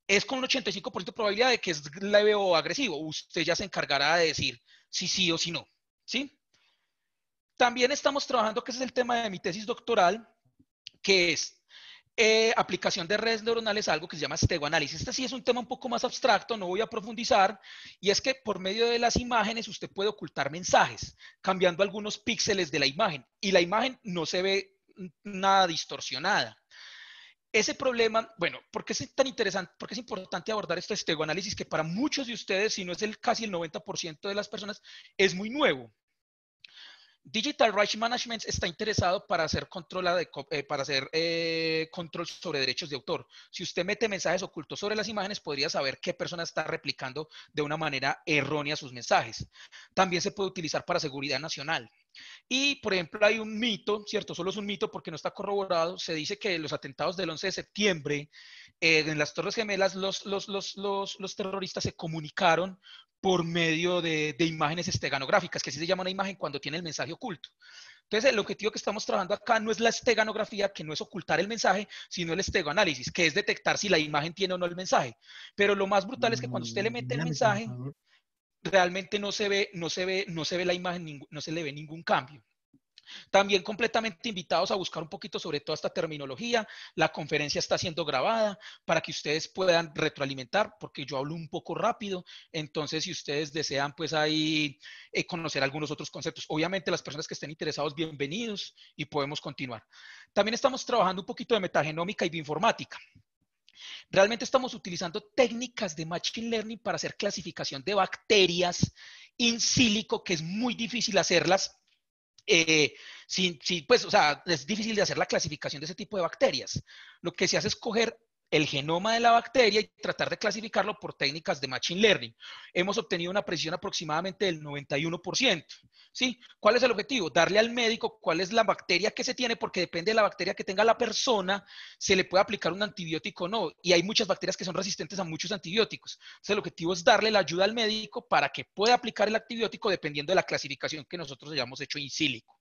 es con un 85% de probabilidad de que es leve o agresivo. Usted ya se encargará de decir si sí o si no, ¿sí? También estamos trabajando, que ese es el tema de mi tesis doctoral, que es aplicación de redes neuronales a algo que se llama estegoanálisis. Este sí es un tema un poco más abstracto, no voy a profundizar, y es que por medio de las imágenes usted puede ocultar mensajes, cambiando algunos píxeles de la imagen, y la imagen no se ve nada distorsionada. Ese problema, bueno, ¿por qué es tan interesante? ¿Por qué es importante abordar este estegoanálisis que para muchos de ustedes, si no es casi el 90% de las personas, es muy nuevo? Digital Rights Management está interesado para hacer control sobre derechos de autor. Si usted mete mensajes ocultos sobre las imágenes, podría saber qué persona está replicando de una manera errónea sus mensajes. También se puede utilizar para seguridad nacional. Y, por ejemplo, hay un mito, ¿cierto? Solo es un mito porque no está corroborado. Se dice que los atentados del 11 de septiembre, en las Torres Gemelas, los terroristas se comunicaron por medio de imágenes esteganográficas, que así se llama una imagen cuando tiene el mensaje oculto. Entonces, el objetivo que estamos trabajando acá no es la esteganografía, que no es ocultar el mensaje, sino el estegoanálisis, que es detectar si la imagen tiene o no el mensaje. Pero lo más brutal es que cuando usted le mete el mensaje, realmente no se ve la imagen, no se le ve ningún cambio. También completamente invitados a buscar un poquito sobre toda esta terminología. La conferencia está siendo grabada para que ustedes puedan retroalimentar, porque yo hablo un poco rápido. Entonces, si ustedes desean, pues ahí conocer algunos otros conceptos. Obviamente, las personas que estén interesados, bienvenidos y podemos continuar. También estamos trabajando un poquito de metagenómica y bioinformática. Realmente estamos utilizando técnicas de Machine Learning para hacer clasificación de bacterias in silico, que es muy difícil hacerlas. Pues, o sea, es difícil de hacer la clasificación de ese tipo de bacterias. Lo que se hace es coger el genoma de la bacteria y tratar de clasificarlo por técnicas de Machine Learning. Hemos obtenido una precisión aproximadamente del 91%. ¿Sí? ¿Cuál es el objetivo? Darle al médico cuál es la bacteria que se tiene, porque depende de la bacteria que tenga la persona, se le puede aplicar un antibiótico o no. Y hay muchas bacterias que son resistentes a muchos antibióticos. Entonces, el objetivo es darle la ayuda al médico para que pueda aplicar el antibiótico dependiendo de la clasificación que nosotros hayamos hecho in silico.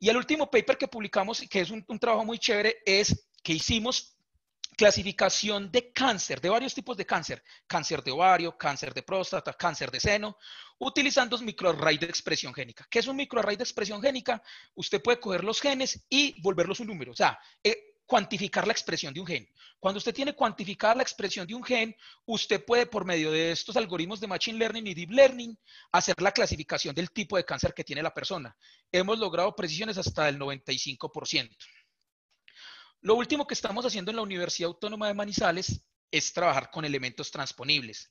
Y el último paper que publicamos, que es un trabajo muy chévere, es que hicimos clasificación de cáncer, de varios tipos de cáncer, cáncer de ovario, cáncer de próstata, cáncer de seno, utilizando microarray de expresión génica. ¿Qué es un microarray de expresión génica? Usted puede coger los genes y volverlos un número, o sea, cuantificar la expresión de un gen. Cuando usted tiene cuantificada la expresión de un gen, usted puede, por medio de estos algoritmos de Machine Learning y Deep Learning, hacer la clasificación del tipo de cáncer que tiene la persona. Hemos logrado precisiones hasta del 95%. Lo último que estamos haciendo en la Universidad Autónoma de Manizales es trabajar con elementos transponibles.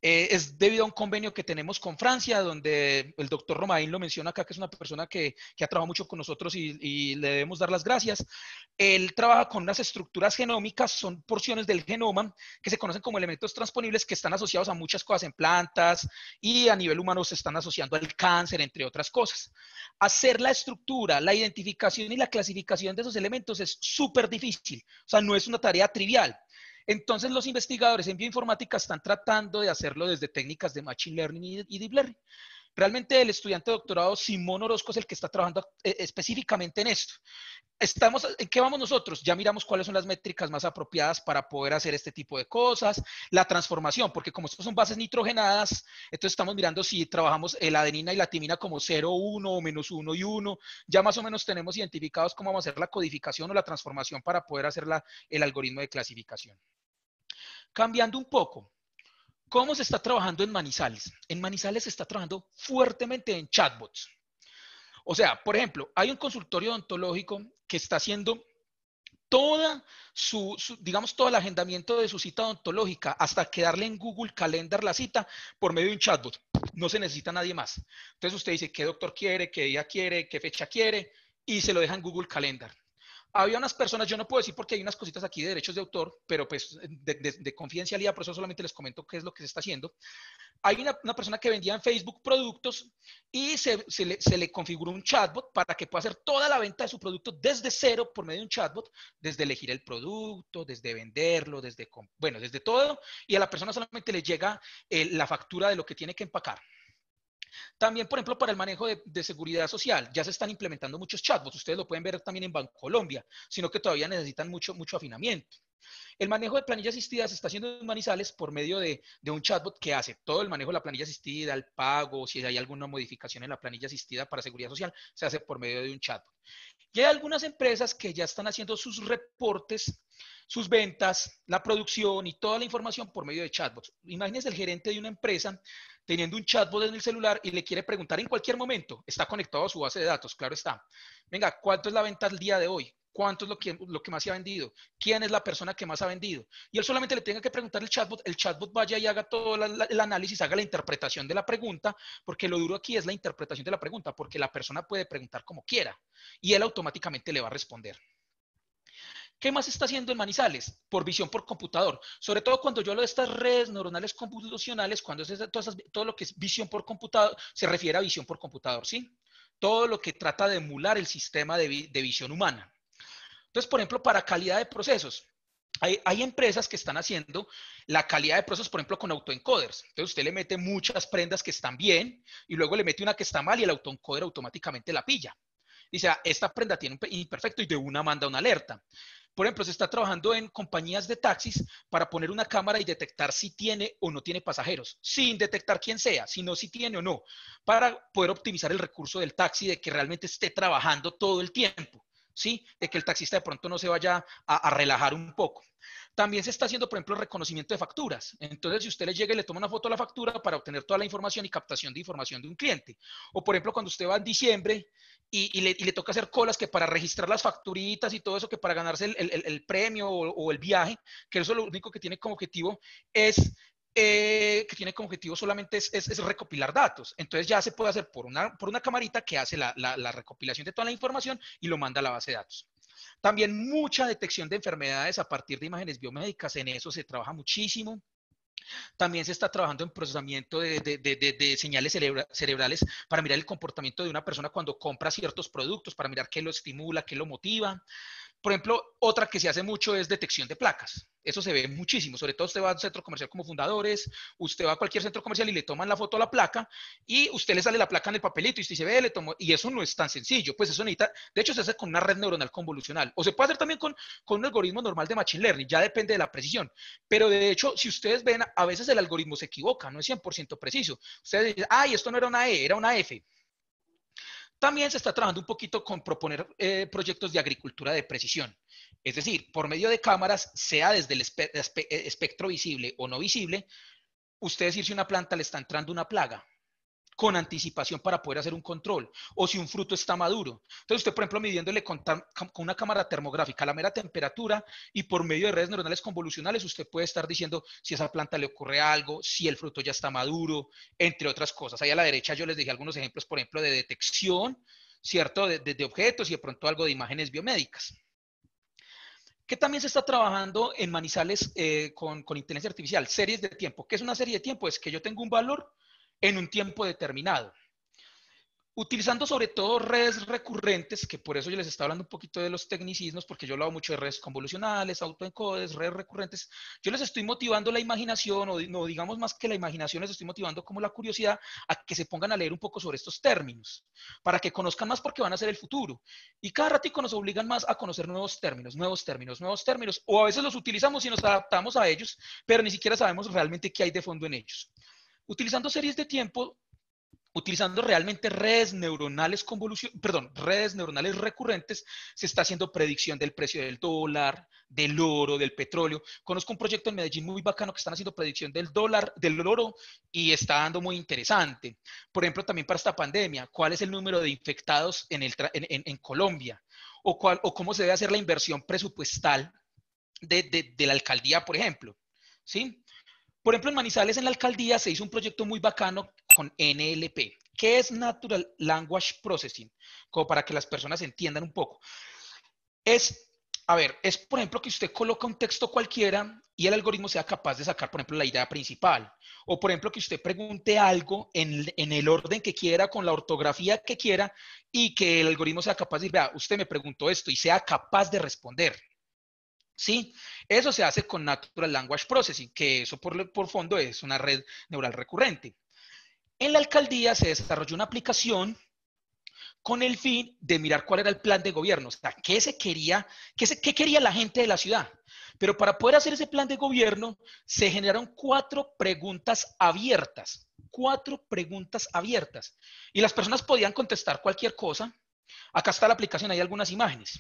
Es debido a un convenio que tenemos con Francia, donde el doctor Romain lo menciona acá, que es una persona que ha trabajado mucho con nosotros y le debemos dar las gracias. Él trabaja con unas estructuras genómicas, son porciones del genoma que se conocen como elementos transponibles, que están asociados a muchas cosas en plantas y a nivel humano se están asociando al cáncer, entre otras cosas. Hacer la estructura, la identificación y la clasificación de esos elementos es súper difícil, o sea, no es una tarea trivial. Entonces los investigadores en bioinformática están tratando de hacerlo desde técnicas de Machine Learning y Deep Learning. Realmente el estudiante de doctorado Simón Orozco es el que está trabajando específicamente en esto. ¿En qué vamos nosotros? Ya miramos cuáles son las métricas más apropiadas para poder hacer este tipo de cosas. La transformación, porque como estos son bases nitrogenadas, entonces estamos mirando si trabajamos la adenina y la timina como 0, 1 o menos 1 y 1. Ya más o menos tenemos identificados cómo vamos a hacer la codificación o la transformación para poder hacer el algoritmo de clasificación. Cambiando un poco, ¿cómo se está trabajando en Manizales? En Manizales se está trabajando fuertemente en chatbots. O sea, por ejemplo, hay un consultorio odontológico que está haciendo toda digamos, todo el agendamiento de su cita odontológica hasta quedarle en Google Calendar la cita por medio de un chatbot. No se necesita nadie más. Entonces usted dice qué doctor quiere, qué día quiere, qué fecha quiere y se lo deja en Google Calendar. Había unas personas, yo no puedo decir porque hay unas cositas aquí de derechos de autor, pero pues de confidencialidad, por eso solamente les comento qué es lo que se está haciendo. Hay una persona que vendía en Facebook productos y se le configuró un chatbot para que pueda hacer toda la venta de su producto desde cero por medio de un chatbot, desde elegir el producto, desde venderlo, desde todo, y a la persona solamente le llega la factura de lo que tiene que empacar. También, por ejemplo, para el manejo de seguridad social, ya se están implementando muchos chatbots. Ustedes lo pueden ver también en Bancolombia, sino que todavía necesitan mucho afinamiento. El manejo de planilla asistida se está haciendo en Manizales por medio de un chatbot que hace todo el manejo de la planilla asistida, el pago, si hay alguna modificación en la planilla asistida para seguridad social, se hace por medio de un chatbot. Y hay algunas empresas que ya están haciendo sus reportes, sus ventas, la producción y toda la información por medio de chatbots. Imagínense el gerente de una empresa teniendo un chatbot en el celular y le quiere preguntar en cualquier momento, está conectado a su base de datos, claro está. Venga, ¿cuánto es la venta al día de hoy? ¿Cuánto es lo que más se ha vendido? ¿Quién es la persona que más ha vendido? Y él solamente le tenga que preguntar el chatbot vaya y haga todo el análisis, haga la interpretación de la pregunta, porque lo duro aquí es la interpretación de la pregunta, porque la persona puede preguntar como quiera y él automáticamente le va a responder. ¿Qué más está haciendo en Manizales? Por visión por computador. Sobre todo cuando yo hablo de estas redes neuronales computacionales, cuando es todo lo que es visión por computador, se refiere a visión por computador, ¿sí? Todo lo que trata de emular el sistema de visión humana. Entonces, por ejemplo, para calidad de procesos, hay empresas que están haciendo la calidad de procesos, por ejemplo, con autoencoders. Entonces, usted le mete muchas prendas que están bien y luego le mete una que está mal y el autoencoder automáticamente la pilla. Dice, esta prenda tiene un imperfecto y de una manda una alerta. Por ejemplo, se está trabajando en compañías de taxis para poner una cámara y detectar si tiene o no tiene pasajeros, sin detectar quién sea, sino si tiene o no, para poder optimizar el recurso del taxi, de que realmente esté trabajando todo el tiempo. ¿Sí? De que el taxista de pronto no se vaya a relajar un poco. También se está haciendo, por ejemplo, el reconocimiento de facturas. Entonces, si usted le llega y le toma una foto a la factura para obtener toda la información y captación de información de un cliente. O, por ejemplo, cuando usted va en diciembre y le toca hacer colas que para registrar las facturitas y todo eso, que para ganarse el premio o el viaje, que eso lo único que tiene como objetivo solamente es recopilar datos. Entonces ya se puede hacer por una camarita que hace la recopilación de toda la información y lo manda a la base de datos. También mucha detección de enfermedades a partir de imágenes biomédicas, en eso se trabaja muchísimo. También se está trabajando en procesamiento de señales cerebrales para mirar el comportamiento de una persona cuando compra ciertos productos, para mirar qué lo estimula, qué lo motiva. Por ejemplo, otra que se hace mucho es detección de placas. Eso se ve muchísimo. Sobre todo usted va a un centro comercial como Fundadores, usted va a cualquier centro comercial y le toman la foto a la placa y usted le sale la placa en el papelito y usted dice, ve, le tomó. Y eso no es tan sencillo. Pues eso necesita, de hecho se hace con una red neuronal convolucional. O se puede hacer también con un algoritmo normal de Machine Learning, ya depende de la precisión. Pero de hecho, si ustedes ven, a veces el algoritmo se equivoca, no es 100% preciso. Ustedes dicen, ay, esto no era una E, era una F. También se está trabajando un poquito con proponer proyectos de agricultura de precisión. Es decir, por medio de cámaras, sea desde el espectro visible o no visible, usted decir si una planta le está entrando una plaga con anticipación para poder hacer un control, o si un fruto está maduro. Entonces usted, por ejemplo, midiéndole con una cámara termográfica la mera temperatura y por medio de redes neuronales convolucionales, usted puede estar diciendo si a esa planta le ocurre algo, si el fruto ya está maduro, entre otras cosas. Ahí a la derecha yo les dejé algunos ejemplos, por ejemplo, de detección, ¿cierto? De objetos y de pronto algo de imágenes biomédicas. Que también se está trabajando en Manizales con inteligencia artificial, series de tiempo. ¿Qué es una serie de tiempo? Es que yo tengo un valor en un tiempo determinado. Utilizando sobre todo redes recurrentes, que por eso yo les estaba hablando un poquito de los tecnicismos, porque yo hablo mucho de redes convolucionales, autoencodes, redes recurrentes. Yo les estoy motivando la imaginación, o no digamos más que la imaginación, les estoy motivando como la curiosidad a que se pongan a leer un poco sobre estos términos, para que conozcan más porque van a ser el futuro. Y cada ratico nos obligan más a conocer nuevos términos, o a veces los utilizamos y nos adaptamos a ellos, pero ni siquiera sabemos realmente qué hay de fondo en ellos. Utilizando series de tiempo, utilizando realmente redes neuronales redes neuronales recurrentes, se está haciendo predicción del precio del dólar, del oro, del petróleo. Conozco un proyecto en Medellín muy bacano que están haciendo predicción del dólar, del oro, y está dando muy interesante. Por ejemplo, también para esta pandemia, ¿cuál es el número de infectados en Colombia? O cómo se debe hacer la inversión presupuestal de la alcaldía, por ejemplo. ¿Sí? Por ejemplo, en Manizales, en la alcaldía, se hizo un proyecto muy bacano con NLP. ¿Qué es Natural Language Processing? Como para que las personas entiendan un poco. Es por ejemplo, que usted coloca un texto cualquiera y el algoritmo sea capaz de sacar, por ejemplo, la idea principal. O, por ejemplo, que usted pregunte algo en el orden que quiera, con la ortografía que quiera, y que el algoritmo sea capaz de decir, vea, usted me preguntó esto, y sea capaz de responder. ¿Sí? Eso se hace con Natural Language Processing, que eso por fondo es una red neural recurrente. En la alcaldía se desarrolló una aplicación con el fin de mirar cuál era el plan de gobierno, o sea, qué quería la gente de la ciudad. Pero para poder hacer ese plan de gobierno, se generaron 4 preguntas abiertas. 4 preguntas abiertas. Y las personas podían contestar cualquier cosa. Acá está la aplicación, hay algunas imágenes.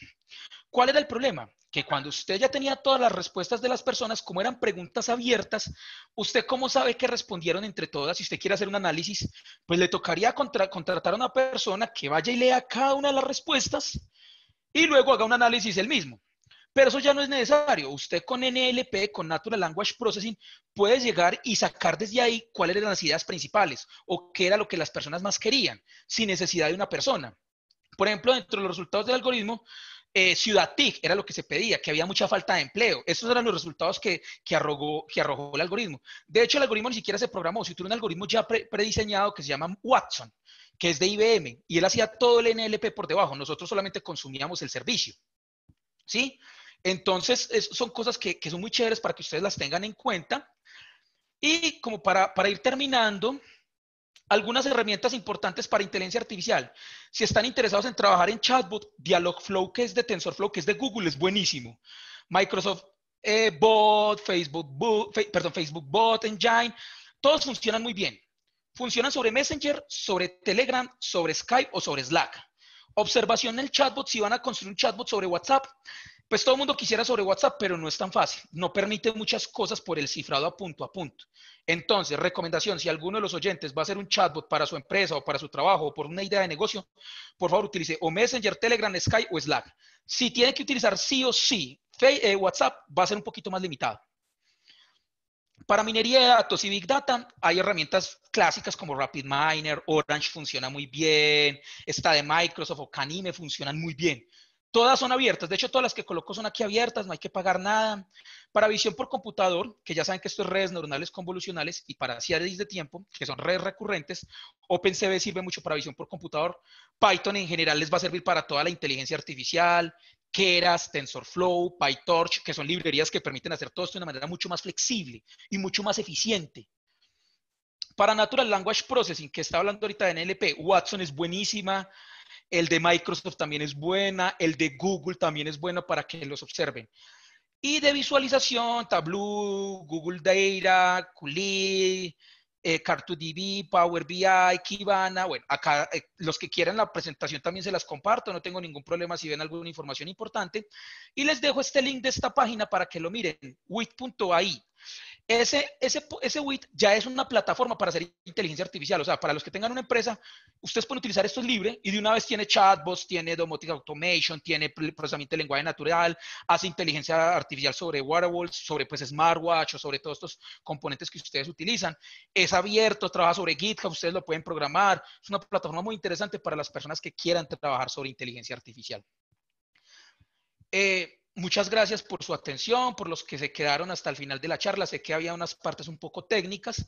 ¿Cuál era el problema? Que cuando usted ya tenía todas las respuestas de las personas, como eran preguntas abiertas, ¿usted cómo sabe que respondieron entre todas? Si usted quiere hacer un análisis, pues le tocaría contratar a una persona que vaya y lea cada una de las respuestas y luego haga un análisis él mismo. Pero eso ya no es necesario. Usted con NLP, con Natural Language Processing, puede llegar y sacar desde ahí cuáles eran las ideas principales o qué era lo que las personas más querían, sin necesidad de una persona. Por ejemplo, dentro de los resultados del algoritmo, Ciudad TIC era lo que se pedía, que había mucha falta de empleo. Estos eran los resultados que arrojó el algoritmo. De hecho, el algoritmo ni siquiera se programó. Se tuvo un algoritmo ya prediseñado que se llama Watson, que es de IBM, y él hacía todo el NLP por debajo. Nosotros solamente consumíamos el servicio. ¿Sí? Entonces, son cosas que son muy chéveres para que ustedes las tengan en cuenta. Y como para ir terminando, algunas herramientas importantes para inteligencia artificial. Si están interesados en trabajar en chatbot, Dialogflow, que es de TensorFlow, que es de Google, es buenísimo. Microsoft Bot, Facebook Bot, Engine, todos funcionan muy bien. Funcionan sobre Messenger, sobre Telegram, sobre Skype o sobre Slack. Observación en el chatbot, si van a construir un chatbot sobre WhatsApp, pues todo el mundo quisiera sobre WhatsApp, pero no es tan fácil. No permite muchas cosas por el cifrado a punto a punto. Entonces, recomendación, si alguno de los oyentes va a hacer un chatbot para su empresa o para su trabajo o por una idea de negocio, por favor utilice o Messenger, Telegram, Skype o Slack. Si tiene que utilizar sí o sí WhatsApp, va a ser un poquito más limitado. Para minería de datos y Big Data hay herramientas clásicas como RapidMiner, Orange funciona muy bien, esta de Microsoft o Canime funcionan muy bien. Todas son abiertas, de hecho todas las que coloco son aquí abiertas, no hay que pagar nada. Para visión por computador, que ya saben que esto es redes neuronales convolucionales, y para series de tiempo, que son redes recurrentes, OpenCV sirve mucho para visión por computador. Python en general les va a servir para toda la inteligencia artificial, Keras, TensorFlow, PyTorch, que son librerías que permiten hacer todo esto de una manera mucho más flexible y mucho más eficiente. Para Natural Language Processing, que está hablando ahorita de NLP, Watson es buenísima, el de Microsoft también es buena, el de Google también es bueno para que los observen. Y de visualización, Tableau, Google Data, Qlik, Car2DB, Power BI, Kibana. Bueno, acá los que quieran la presentación también se las comparto, no tengo ningún problema si ven alguna información importante. Y les dejo este link de esta página para que lo miren, wit.ai. Ese WIT ya es una plataforma para hacer inteligencia artificial. O sea, para los que tengan una empresa, ustedes pueden utilizar esto, es libre, y de una vez tiene chatbots, tiene domotic automation, tiene procesamiento de lenguaje natural, hace inteligencia artificial sobre wearables, sobre pues smartwatch o sobre todos estos componentes que ustedes utilizan. Es abierto, trabaja sobre GitHub, ustedes lo pueden programar. Es una plataforma muy interesante para las personas que quieran trabajar sobre inteligencia artificial. Muchas gracias por su atención, por los que se quedaron hasta el final de la charla. Sé que había unas partes un poco técnicas,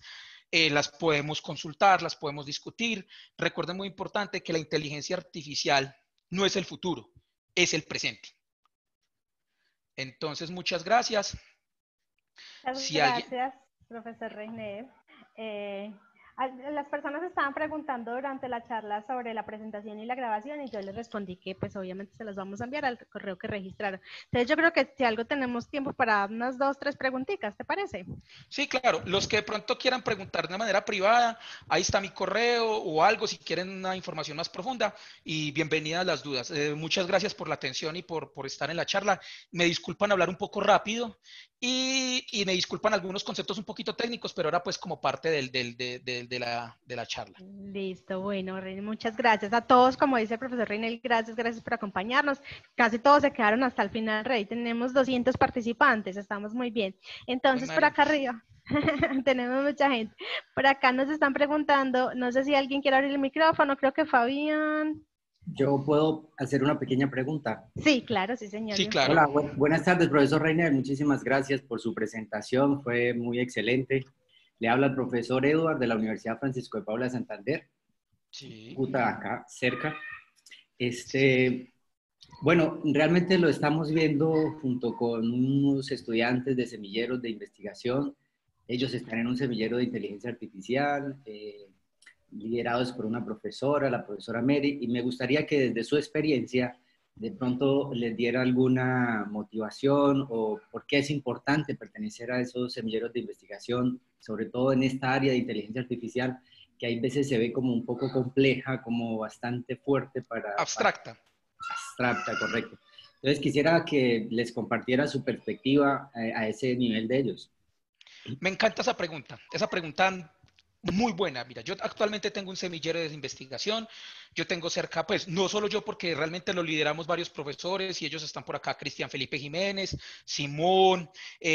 las podemos consultar, las podemos discutir. Recuerden, muy importante, que la inteligencia artificial no es el futuro, es el presente. Entonces, muchas gracias. Gracias, profesor Reiner. Las personas estaban preguntando durante la charla sobre la presentación y la grabación, y yo les respondí que pues obviamente se las vamos a enviar al correo que registraron. Entonces yo creo que si algo tenemos tiempo para unas 2, 3 preguntitas, ¿te parece? Sí, claro. Los que de pronto quieran preguntar de una manera privada, ahí está mi correo o algo si quieren una información más profunda, y bienvenidas las dudas. Muchas gracias por la atención y por estar en la charla. Me disculpan hablar un poco rápido y me disculpan algunos conceptos un poquito técnicos, pero ahora pues como parte de la charla. Listo, bueno, muchas gracias a todos. Como dice el profesor Reinel, gracias por acompañarnos. Casi todos se quedaron hasta el final, Rey. Tenemos 200 participantes, estamos muy bien. Entonces, por acá arriba, tenemos mucha gente. Por acá nos están preguntando, no sé si alguien quiere abrir el micrófono, creo que Fabián. ¿Yo puedo hacer una pequeña pregunta? Sí, claro, sí, señor. Sí, claro. Hola, buenas tardes, profesor Reiner. Muchísimas gracias por su presentación, fue muy excelente. Le habla el profesor Edward de la Universidad Francisco de Paula de Santander. Sí. Acá, cerca. Bueno, realmente lo estamos viendo junto con unos estudiantes de semilleros de investigación. Ellos están en un semillero de inteligencia artificial, liderados por una profesora, la profesora Mary, y me gustaría que desde su experiencia de pronto les diera alguna motivación o por qué es importante pertenecer a esos semilleros de investigación, sobre todo en esta área de inteligencia artificial, que hay veces se ve como un poco compleja, como bastante fuerte para... Abstracta. Abstracta, correcto. Entonces quisiera que les compartiera su perspectiva a ese nivel de ellos. Me encanta esa pregunta muy buena. Mira, yo actualmente tengo un semillero de investigación, yo tengo cerca, pues, no solo yo, porque realmente lo lideramos varios profesores y ellos están por acá: Cristian Felipe Jiménez, Simón,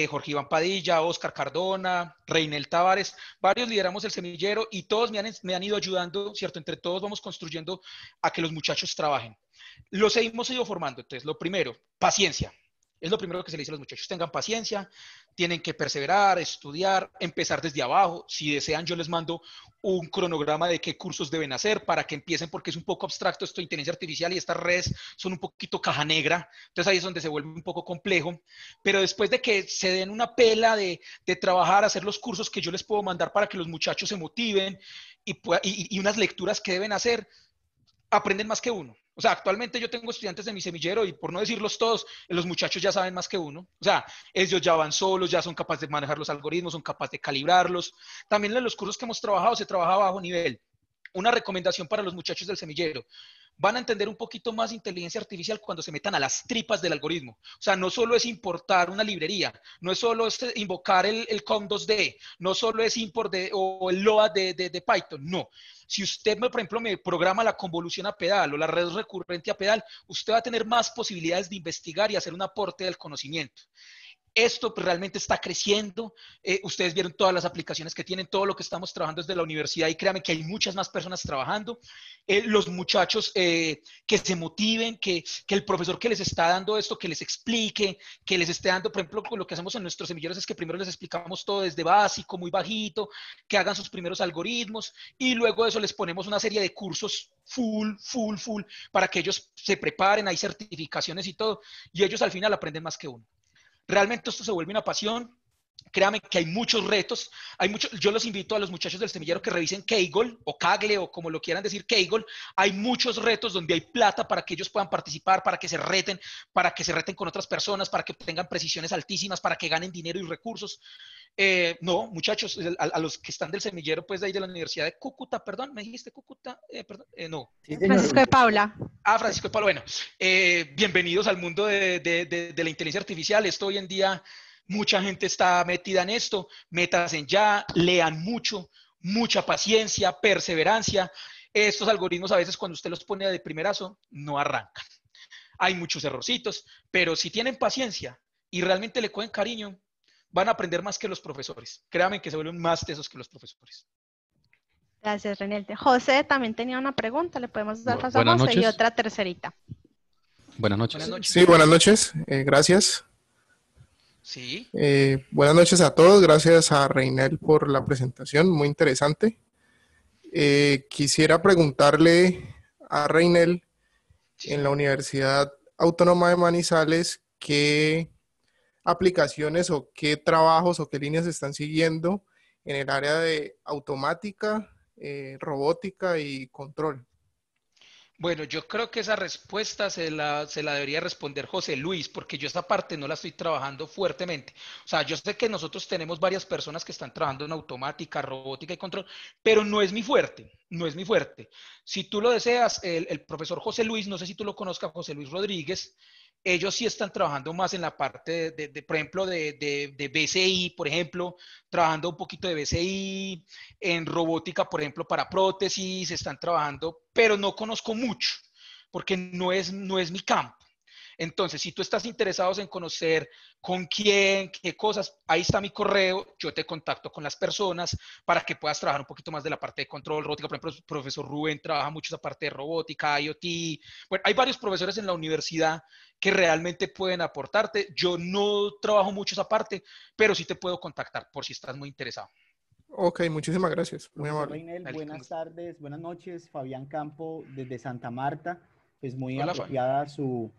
Jorge Iván Padilla, Oscar Cardona, Reinel Tavares, varios lideramos el semillero y todos me han ido ayudando, ¿cierto? Entre todos vamos construyendo a que los muchachos trabajen. Los hemos ido formando. Entonces, lo primero, paciencia. Es lo primero que se le dice a los muchachos: tengan paciencia, tienen que perseverar, estudiar, empezar desde abajo. Si desean, yo les mando un cronograma de qué cursos deben hacer para que empiecen, porque es un poco abstracto esto de inteligencia artificial y estas redes son un poquito caja negra. Entonces ahí es donde se vuelve un poco complejo. Pero después de que se den una pela de trabajar, hacer los cursos que yo les puedo mandar para que los muchachos se motiven y unas lecturas que deben hacer, aprenden más que uno. O sea, actualmente yo tengo estudiantes de mi semillero y, por no decirlos todos, los muchachos ya saben más que uno. O sea, ellos ya van solos, ya son capaces de manejar los algoritmos, son capaces de calibrarlos. También en los cursos que hemos trabajado se trabaja a bajo nivel. Una recomendación para los muchachos del semillero: van a entender un poquito más inteligencia artificial cuando se metan a las tripas del algoritmo. O sea, no solo es importar una librería, no es solo invocar el com2d, no solo es import o el load de Python, no. Si usted, por ejemplo, me programa la convolución a pedal o la red recurrente a pedal, usted va a tener más posibilidades de investigar y hacer un aporte del conocimiento. Esto pues, realmente está creciendo. Ustedes vieron todas las aplicaciones que tienen, todo lo que estamos trabajando desde la universidad y créanme que hay muchas más personas trabajando. Los muchachos que se motiven, que el profesor que les está dando esto, que les explique, que les esté dando, por ejemplo, lo que hacemos en nuestros semilleros es que primero les explicamos todo desde básico, muy bajito, que hagan sus primeros algoritmos y luego de eso les ponemos una serie de cursos full, para que ellos se preparen, hay certificaciones y todo, y ellos al final aprenden más que uno. Realmente esto se vuelve una pasión. Créame que hay muchos retos, yo los invito a los muchachos del semillero que revisen Kaggle o Kaggle o como lo quieran decir Kaggle. Hay muchos retos donde hay plata para que ellos puedan participar, para que se reten con otras personas, para que tengan precisiones altísimas, para que ganen dinero y recursos. No, muchachos, a los que están del semillero, pues de ahí de la Universidad de Cúcuta, perdón, ¿me dijiste Cúcuta? No. Sí, Francisco de Paula. Francisco de Paula, bueno, bienvenidos al mundo de la inteligencia artificial. Esto hoy en día, mucha gente está metida en esto, métanse ya, lean mucho, mucha paciencia, perseverancia. Estos algoritmos a veces cuando usted los pone de primerazo, no arrancan. Hay muchos errorcitos, pero si tienen paciencia y realmente le cogen cariño, van a aprender más que los profesores. Créanme que se vuelven más tesos que los profesores. Gracias, René. José también tenía una pregunta, le podemos dar paso a Buenas José noches. y otra tercerita. Buenas noches. Buenas noches. Sí, buenas noches. Gracias. Sí. Buenas noches a todos. Gracias a Reinel por la presentación, muy interesante. Quisiera preguntarle a Reinel, Sí, en la Universidad Autónoma de Manizales, ¿qué aplicaciones o qué trabajos o qué líneas están siguiendo en el área de automática, robótica y control? Bueno, yo creo que esa respuesta se la debería responder José Luis, porque yo esa parte no la estoy trabajando fuertemente. O sea, yo sé que nosotros tenemos varias personas que están trabajando en automática, robótica y control, pero no es mi fuerte, no es mi fuerte. Si tú lo deseas, el profesor José Luis, no sé si tú lo conozcas, José Luis Rodríguez, ellos sí están trabajando más en la parte por ejemplo, de BCI, por ejemplo, trabajando un poquito de BCI, en robótica, por ejemplo, para prótesis, están trabajando, pero no conozco mucho, porque no es mi campo. Entonces, si tú estás interesado en conocer con quién, qué cosas, ahí está mi correo, yo te contacto con las personas para que puedas trabajar un poquito más de la parte de control, robótica. Por ejemplo, el profesor Rubén trabaja mucho esa parte de robótica, IoT. Bueno, hay varios profesores en la universidad que realmente pueden aportarte. Yo no trabajo mucho esa parte, pero sí te puedo contactar por si estás muy interesado. Ok, muchísimas gracias. Muy Profesor amable. Reinel, buenas tardes, buenas noches. Fabián Campo desde Santa Marta. Pues muy Hola, apropiada su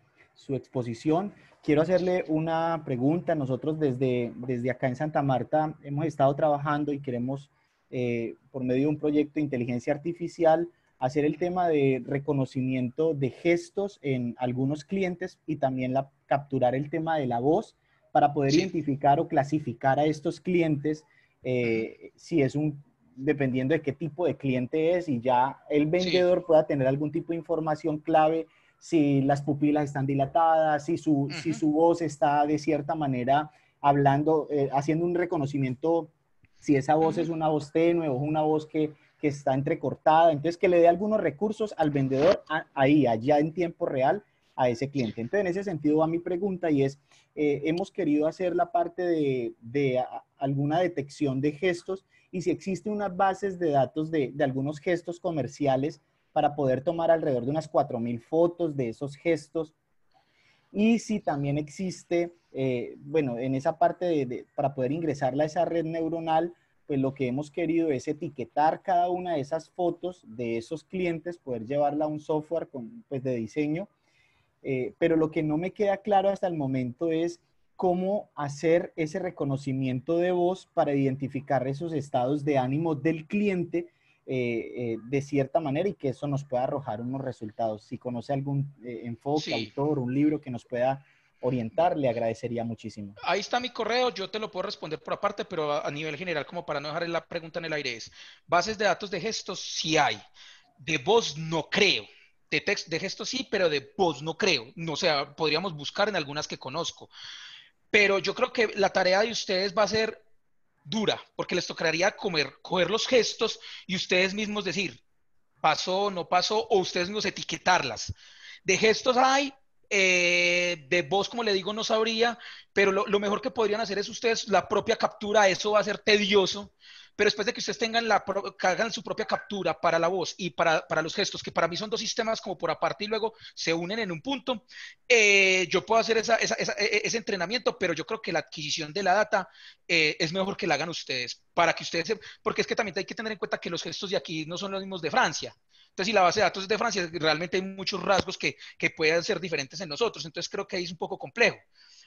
exposición. Quiero hacerle una pregunta. Nosotros desde acá en Santa Marta hemos estado trabajando y queremos, por medio de un proyecto de inteligencia artificial, hacer el tema de reconocimiento de gestos en algunos clientes y también capturar el tema de la voz para poder identificar o clasificar a estos clientes si es dependiendo de qué tipo de cliente es y ya el vendedor pueda tener algún tipo de información clave, si las pupilas están dilatadas, si su voz está de cierta manera hablando, haciendo un reconocimiento, si esa voz es una voz tenue o una voz que está entrecortada, entonces que le dé algunos recursos al vendedor allá en tiempo real a ese cliente. Entonces, en ese sentido va mi pregunta y es, hemos querido hacer la parte de alguna detección de gestos y si existen unas bases de datos de algunos gestos comerciales para poder tomar alrededor de unas 4,000 fotos de esos gestos y si también existe, bueno, en esa parte para poder ingresarla a esa red neuronal, pues lo que hemos querido es etiquetar cada una de esas fotos de esos clientes, poder llevarla a un software pues, de diseño. Pero lo que no me queda claro hasta el momento es cómo hacer ese reconocimiento de voz para identificar esos estados de ánimo del cliente de cierta manera y que eso nos pueda arrojar unos resultados. Si conoce algún enfoque, autor, un libro que nos pueda orientar, le agradecería muchísimo. Ahí está mi correo, yo te lo puedo responder por aparte, pero a nivel general, como para no dejar la pregunta en el aire, es bases de datos de gestos sí hay, de voz no creo. De gestos sí, pero de voz no creo. No, o sea, podríamos buscar en algunas que conozco. Pero yo creo que la tarea de ustedes va a ser dura, porque les tocaría coger los gestos y ustedes mismos decir, pasó, no pasó, o ustedes mismos etiquetarlas. De gestos hay De voz, como le digo, no sabría, pero lo mejor que podrían hacer es ustedes la propia captura. Eso va a ser tedioso, pero después de que ustedes tengan que hagan su propia captura para la voz y para los gestos, que para mí son dos sistemas como por aparte y luego se unen en un punto, yo puedo hacer ese entrenamiento, pero yo creo que la adquisición de la data es mejor que la hagan ustedes, para que ustedes porque es que también hay que tener en cuenta que los gestos de aquí no son los mismos de Francia. Entonces, si la base de datos es de Francia, realmente hay muchos rasgos que pueden ser diferentes en nosotros. Entonces, creo que ahí es un poco complejo.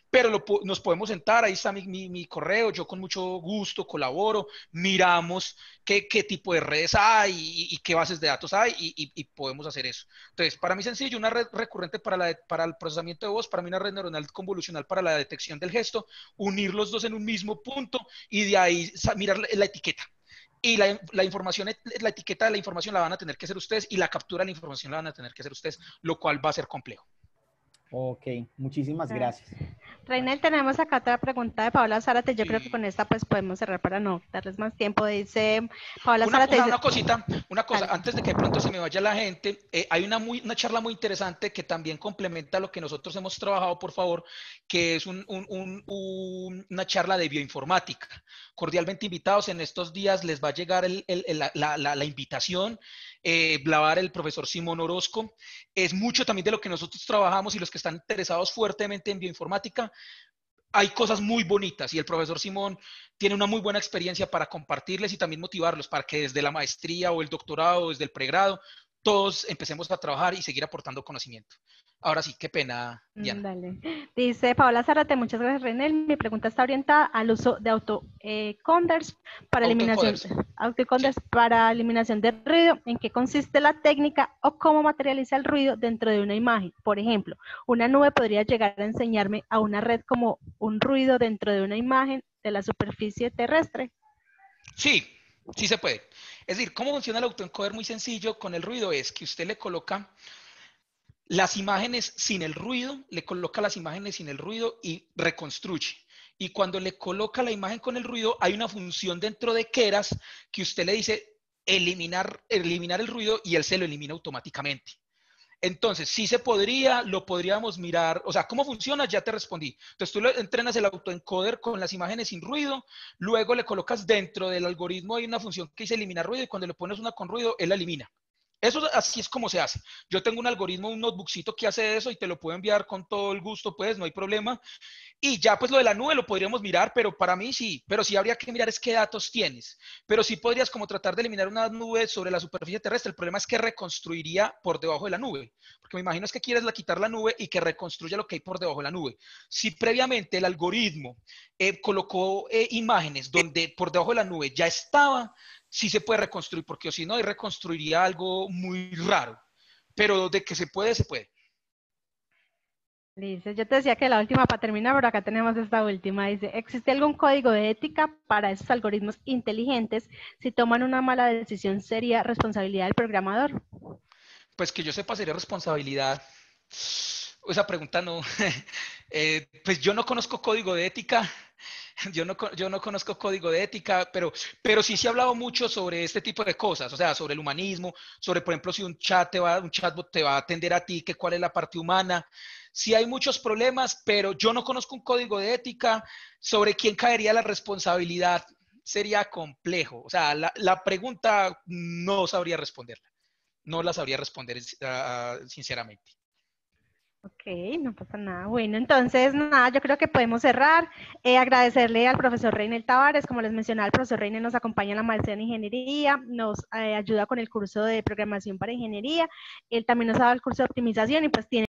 Pero nos podemos sentar, ahí está mi correo, yo con mucho gusto colaboro, miramos qué tipo de redes hay y qué bases de datos hay y podemos hacer eso. Entonces, para mí sencillo, una red recurrente para el procesamiento de voz, para mí una red neuronal convolucional para la detección del gesto, unir los dos en un mismo punto y de ahí mirar la etiqueta. Y la información, la etiqueta de la información la van a tener que hacer ustedes y la captura de la información la van a tener que hacer ustedes, lo cual va a ser complejo. Ok, muchísimas gracias. Reinel, tenemos acá otra pregunta de Paola Zárate. Yo creo que con esta pues podemos cerrar para no darles más tiempo. Dice Paola Zárate. Una cosa, antes de que de pronto se me vaya la gente, hay una charla muy interesante que también complementa lo que nosotros hemos trabajado, por favor, que es una charla de bioinformática. Cordialmente invitados, en estos días les va a llegar la invitación. La va a dar el profesor Simón Orozco. Es mucho también de lo que nosotros trabajamos y los que están interesados fuertemente en bioinformática. Hay cosas muy bonitas y el profesor Simón tiene una muy buena experiencia para compartirles y también motivarlos para que desde la maestría o el doctorado o desde el pregrado todos empecemos a trabajar y seguir aportando conocimiento. Ahora sí, qué pena, Diana. Dale. Dice Paola Zárate, muchas gracias, Reinel. Mi pregunta está orientada al uso de autoencoders para para eliminación de ruido. ¿En qué consiste la técnica o cómo materializa el ruido dentro de una imagen? Por ejemplo, una nube podría llegar a enseñarme a una red como un ruido dentro de una imagen de la superficie terrestre. Sí, sí se puede. Es decir, ¿cómo funciona el autoencoder? Muy sencillo. Con el ruido es que usted le coloca las imágenes sin el ruido, le coloca las imágenes sin el ruido y reconstruye. Y cuando le coloca la imagen con el ruido, hay una función dentro de Keras que usted le dice eliminar el ruido y él se lo elimina automáticamente. Entonces, sí se podría, lo podríamos mirar, o sea, ¿cómo funciona? Ya te respondí. Entonces, tú entrenas el autoencoder con las imágenes sin ruido, luego le colocas dentro del algoritmo, hay una función que dice eliminar ruido y cuando le pones una con ruido, él la elimina. Eso así es como se hace. Yo tengo un algoritmo, un notebookcito que hace eso y te lo puedo enviar con todo el gusto, pues no hay problema. Y ya pues lo de la nube lo podríamos mirar, pero para mí sí. Pero sí habría que mirar es qué datos tienes. Pero sí podrías como tratar de eliminar una nube sobre la superficie terrestre. El problema es que reconstruiría por debajo de la nube. Porque me imagino es que quieres quitar la nube y que reconstruya lo que hay por debajo de la nube. Si previamente el algoritmo colocó imágenes donde por debajo de la nube ya estaba, sí se puede reconstruir, porque si no, reconstruiría algo muy raro. Pero de que se puede, se puede. Dice, yo te decía que la última para terminar, pero acá tenemos esta última. Dice, ¿existe algún código de ética para esos algoritmos inteligentes? Si toman una mala decisión, ¿sería responsabilidad del programador? Pues que yo sepa, sería responsabilidad. Esa pregunta no. Pues yo no conozco código de ética. Yo no conozco código de ética, pero sí se ha hablado mucho sobre este tipo de cosas, o sea, sobre el humanismo, sobre, por ejemplo, si un chatbot te va a atender a ti, que cuál es la parte humana. Sí hay muchos problemas, pero yo no conozco un código de ética sobre quién caería la responsabilidad. Sería complejo. O sea, la pregunta no sabría responderla. No la sabría responder sinceramente. Ok, no pasa nada. Bueno, entonces, nada, yo creo que podemos cerrar. Agradecerle al profesor Reinel Tavares. Como les mencionaba, el profesor Reinel nos acompaña en la maestría en ingeniería, nos ayuda con el curso de programación para ingeniería. Él también nos ha dado el curso de optimización y pues tiene